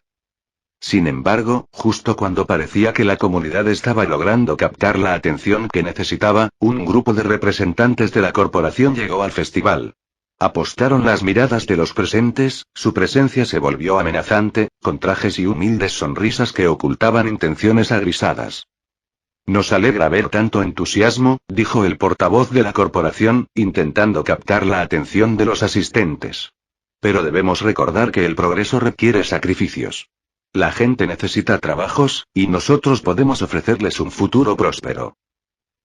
Sin embargo, justo cuando parecía que la comunidad estaba logrando captar la atención que necesitaba, un grupo de representantes de la corporación llegó al festival. Apostaron las miradas de los presentes, su presencia se volvió amenazante, con trajes y humildes sonrisas que ocultaban intenciones agrisadas. Nos alegra ver tanto entusiasmo, dijo el portavoz de la corporación, intentando captar la atención de los asistentes. Pero debemos recordar que el progreso requiere sacrificios. La gente necesita trabajos, y nosotros podemos ofrecerles un futuro próspero.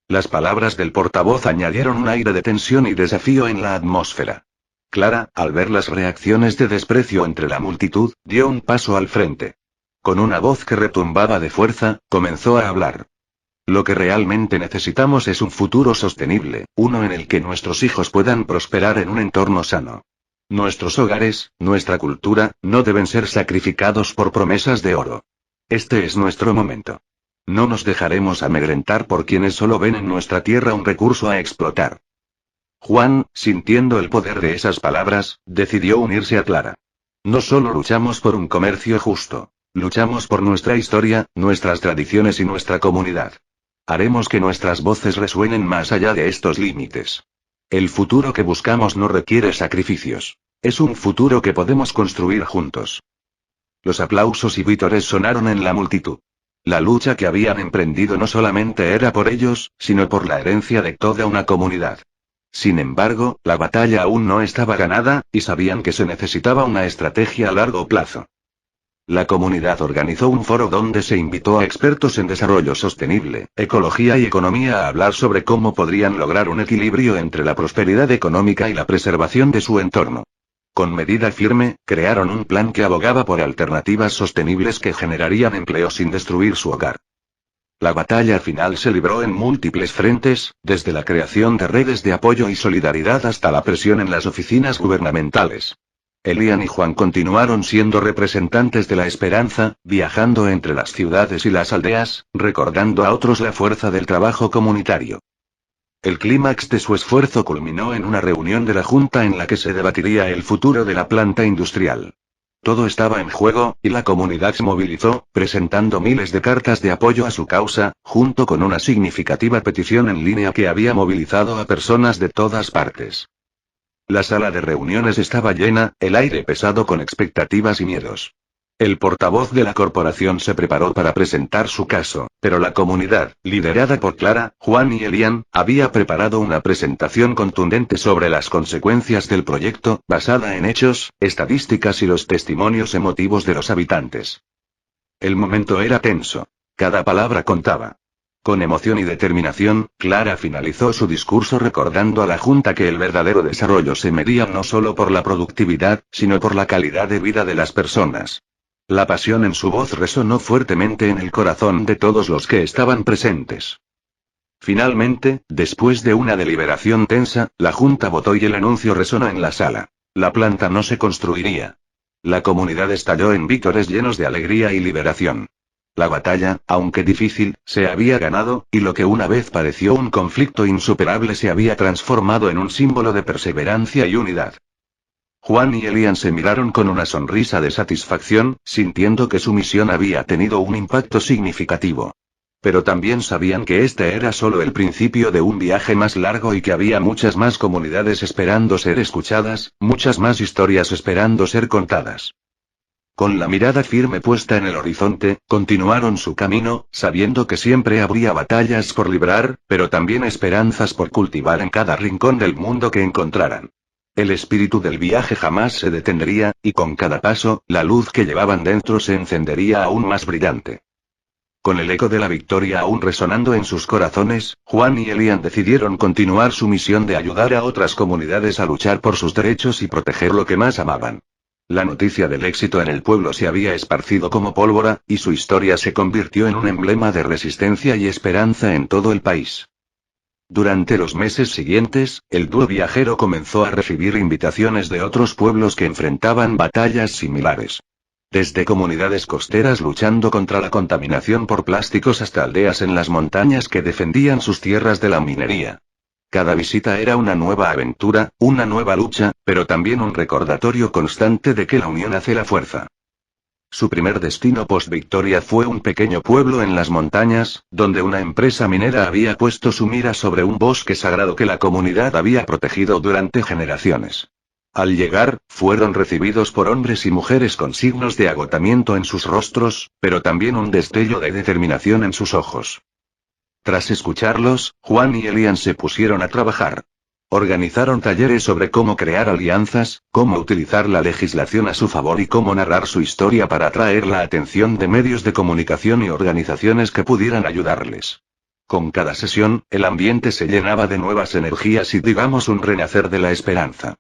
Las palabras del portavoz añadieron un aire de tensión y desafío en la atmósfera. Clara, al ver las reacciones de desprecio entre la multitud, dio un paso al frente. Con una voz que retumbaba de fuerza, comenzó a hablar. Lo que realmente necesitamos es un futuro sostenible, uno en el que nuestros hijos puedan prosperar en un entorno sano. Nuestros hogares, nuestra cultura, no deben ser sacrificados por promesas de oro. Este es nuestro momento. No nos dejaremos amedrentar por quienes solo ven en nuestra tierra un recurso a explotar. Juan, sintiendo el poder de esas palabras, decidió unirse a Clara. No solo luchamos por un comercio justo, luchamos por nuestra historia, nuestras tradiciones y nuestra comunidad. Haremos que nuestras voces resuenen más allá de estos límites. El futuro que buscamos no requiere sacrificios. Es un futuro que podemos construir juntos. Los aplausos y vítores sonaron en la multitud. La lucha que habían emprendido no solamente era por ellos, sino por la herencia de toda una comunidad. Sin embargo, la batalla aún no estaba ganada, y sabían que se necesitaba una estrategia a largo plazo. La comunidad organizó un foro donde se invitó a expertos en desarrollo sostenible, ecología y economía a hablar sobre cómo podrían lograr un equilibrio entre la prosperidad económica y la preservación de su entorno. Con medida firme, crearon un plan que abogaba por alternativas sostenibles que generarían empleo sin destruir su hogar. La batalla final se libró en múltiples frentes, desde la creación de redes de apoyo y solidaridad hasta la presión en las oficinas gubernamentales. Elian y Juan continuaron siendo representantes de la esperanza, viajando entre las ciudades y las aldeas, recordando a otros la fuerza del trabajo comunitario. El clímax de su esfuerzo culminó en una reunión de la Junta en la que se debatiría el futuro de la planta industrial. Todo estaba en juego, y la comunidad se movilizó, presentando miles de cartas de apoyo a su causa, junto con una significativa petición en línea que había movilizado a personas de todas partes. La sala de reuniones estaba llena, el aire pesado con expectativas y miedos. El portavoz de la corporación se preparó para presentar su caso, pero la comunidad, liderada por Clara, Juan y Elian, había preparado una presentación contundente sobre las consecuencias del proyecto, basada en hechos, estadísticas y los testimonios emotivos de los habitantes. El momento era tenso. Cada palabra contaba. Con emoción y determinación, Clara finalizó su discurso recordando a la Junta que el verdadero desarrollo se medía no solo por la productividad, sino por la calidad de vida de las personas. La pasión en su voz resonó fuertemente en el corazón de todos los que estaban presentes. Finalmente, después de una deliberación tensa, la Junta votó y el anuncio resonó en la sala. La planta no se construiría. La comunidad estalló en vítores llenos de alegría y liberación. La batalla, aunque difícil, se había ganado, y lo que una vez pareció un conflicto insuperable se había transformado en un símbolo de perseverancia y unidad. Juan y Elian se miraron con una sonrisa de satisfacción, sintiendo que su misión había tenido un impacto significativo. Pero también sabían que este era solo el principio de un viaje más largo y que había muchas más comunidades esperando ser escuchadas, muchas más historias esperando ser contadas. Con la mirada firme puesta en el horizonte, continuaron su camino, sabiendo que siempre habría batallas por librar, pero también esperanzas por cultivar en cada rincón del mundo que encontraran. El espíritu del viaje jamás se detendría, y con cada paso, la luz que llevaban dentro se encendería aún más brillante. Con el eco de la victoria aún resonando en sus corazones, Juan y Elian decidieron continuar su misión de ayudar a otras comunidades a luchar por sus derechos y proteger lo que más amaban. La noticia del éxito en el pueblo se había esparcido como pólvora, y su historia se convirtió en un emblema de resistencia y esperanza en todo el país. Durante los meses siguientes, el dúo viajero comenzó a recibir invitaciones de otros pueblos que enfrentaban batallas similares. Desde comunidades costeras luchando contra la contaminación por plásticos hasta aldeas en las montañas que defendían sus tierras de la minería. Cada visita era una nueva aventura, una nueva lucha, pero también un recordatorio constante de que la unión hace la fuerza. Su primer destino post-victoria fue un pequeño pueblo en las montañas, donde una empresa minera había puesto su mira sobre un bosque sagrado que la comunidad había protegido durante generaciones. Al llegar, fueron recibidos por hombres y mujeres con signos de agotamiento en sus rostros, pero también un destello de determinación en sus ojos. Tras escucharlos, Juan y Elian se pusieron a trabajar. Organizaron talleres sobre cómo crear alianzas, cómo utilizar la legislación a su favor y cómo narrar su historia para atraer la atención de medios de comunicación y organizaciones que pudieran ayudarles. Con cada sesión, el ambiente se llenaba de nuevas energías y digamos un renacer de la esperanza.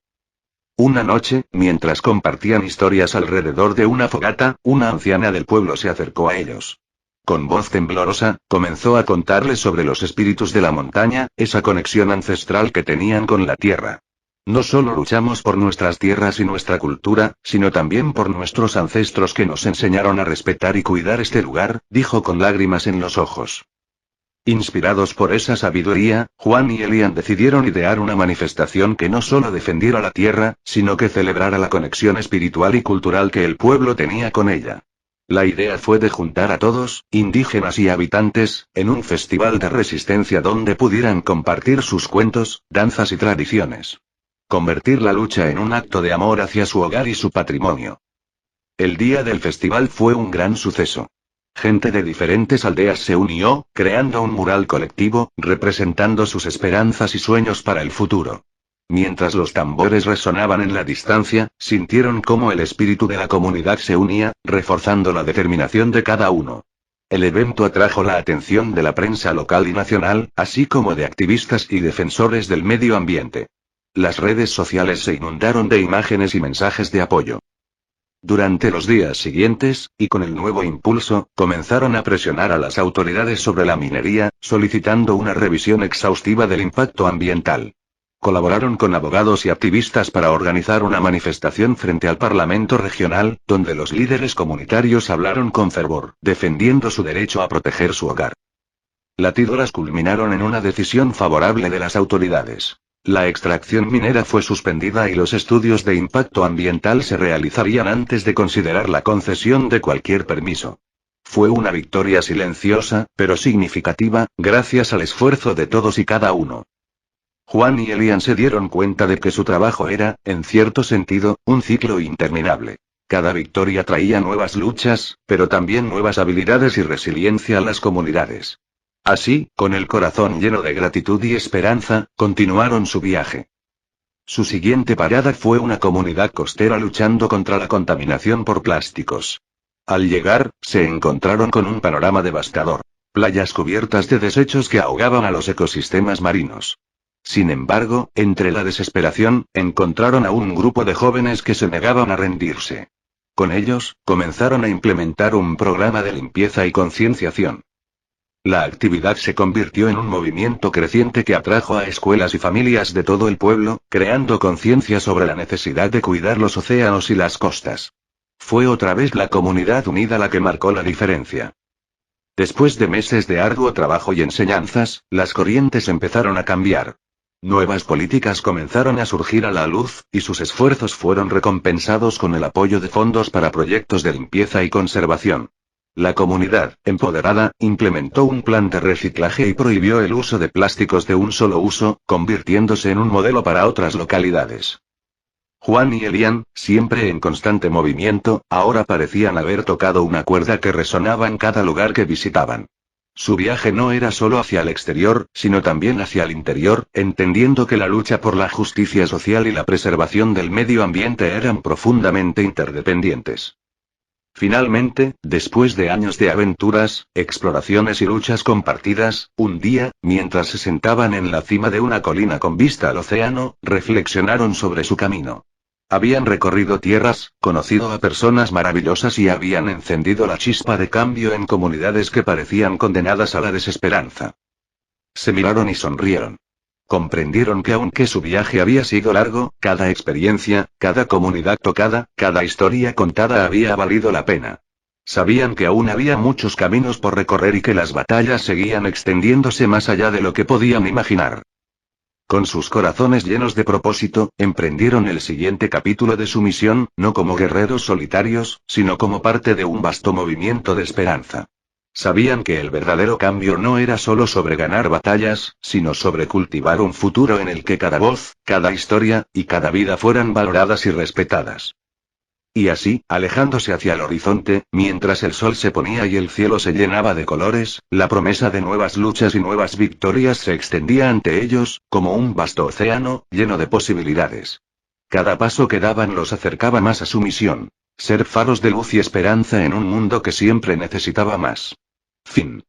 Una noche, mientras compartían historias alrededor de una fogata, una anciana del pueblo se acercó a ellos. Con voz temblorosa, comenzó a contarles sobre los espíritus de la montaña, esa conexión ancestral que tenían con la tierra. No solo luchamos por nuestras tierras y nuestra cultura, sino también por nuestros ancestros que nos enseñaron a respetar y cuidar este lugar, dijo con lágrimas en los ojos. Inspirados por esa sabiduría, Juan y Elian decidieron idear una manifestación que no solo defendiera la tierra, sino que celebrara la conexión espiritual y cultural que el pueblo tenía con ella. La idea fue de juntar a todos, indígenas y habitantes, en un festival de resistencia donde pudieran compartir sus cuentos, danzas y tradiciones. Convertir la lucha en un acto de amor hacia su hogar y su patrimonio. El día del festival fue un gran suceso. Gente de diferentes aldeas se unió, creando un mural colectivo, representando sus esperanzas y sueños para el futuro. Mientras los tambores resonaban en la distancia, sintieron cómo el espíritu de la comunidad se unía, reforzando la determinación de cada uno. El evento atrajo la atención de la prensa local y nacional, así como de activistas y defensores del medio ambiente. Las redes sociales se inundaron de imágenes y mensajes de apoyo. Durante los días siguientes, y con el nuevo impulso, comenzaron a presionar a las autoridades sobre la minería, solicitando una revisión exhaustiva del impacto ambiental. Colaboraron con abogados y activistas para organizar una manifestación frente al Parlamento regional, donde los líderes comunitarios hablaron con fervor, defendiendo su derecho a proteger su hogar. Latidoras culminaron en una decisión favorable de las autoridades. La extracción minera fue suspendida y los estudios de impacto ambiental se realizarían antes de considerar la concesión de cualquier permiso. Fue una victoria silenciosa, pero significativa, gracias al esfuerzo de todos y cada uno. Juan y Elian se dieron cuenta de que su trabajo era, en cierto sentido, un ciclo interminable. Cada victoria traía nuevas luchas, pero también nuevas habilidades y resiliencia a las comunidades. Así, con el corazón lleno de gratitud y esperanza, continuaron su viaje. Su siguiente parada fue una comunidad costera luchando contra la contaminación por plásticos. Al llegar, se encontraron con un panorama devastador. Playas cubiertas de desechos que ahogaban a los ecosistemas marinos. Sin embargo, entre la desesperación, encontraron a un grupo de jóvenes que se negaban a rendirse. Con ellos, comenzaron a implementar un programa de limpieza y concienciación. La actividad se convirtió en un movimiento creciente que atrajo a escuelas y familias de todo el pueblo, creando conciencia sobre la necesidad de cuidar los océanos y las costas. Fue otra vez la comunidad unida la que marcó la diferencia. Después de meses de arduo trabajo y enseñanzas, las corrientes empezaron a cambiar. Nuevas políticas comenzaron a surgir a la luz, y sus esfuerzos fueron recompensados con el apoyo de fondos para proyectos de limpieza y conservación. La comunidad, empoderada, implementó un plan de reciclaje y prohibió el uso de plásticos de un solo uso, convirtiéndose en un modelo para otras localidades. Juan y Elian, siempre en constante movimiento, ahora parecían haber tocado una cuerda que resonaba en cada lugar que visitaban. Su viaje no era solo hacia el exterior, sino también hacia el interior, entendiendo que la lucha por la justicia social y la preservación del medio ambiente eran profundamente interdependientes. Finalmente, después de años de aventuras, exploraciones y luchas compartidas, un día, mientras se sentaban en la cima de una colina con vista al océano, reflexionaron sobre su camino. Habían recorrido tierras, conocido a personas maravillosas y habían encendido la chispa de cambio en comunidades que parecían condenadas a la desesperanza. Se miraron y sonrieron. Comprendieron que aunque su viaje había sido largo, cada experiencia, cada comunidad tocada, cada historia contada había valido la pena. Sabían que aún había muchos caminos por recorrer y que las batallas seguían extendiéndose más allá de lo que podían imaginar. Con sus corazones llenos de propósito, emprendieron el siguiente capítulo de su misión, no como guerreros solitarios, sino como parte de un vasto movimiento de esperanza. Sabían que el verdadero cambio no era solo sobre ganar batallas, sino sobre cultivar un futuro en el que cada voz, cada historia, y cada vida fueran valoradas y respetadas. Y así, alejándose hacia el horizonte, mientras el sol se ponía y el cielo se llenaba de colores, la promesa de nuevas luchas y nuevas victorias se extendía ante ellos, como un vasto océano, lleno de posibilidades. Cada paso que daban los acercaba más a su misión: ser faros de luz y esperanza en un mundo que siempre necesitaba más. Fin.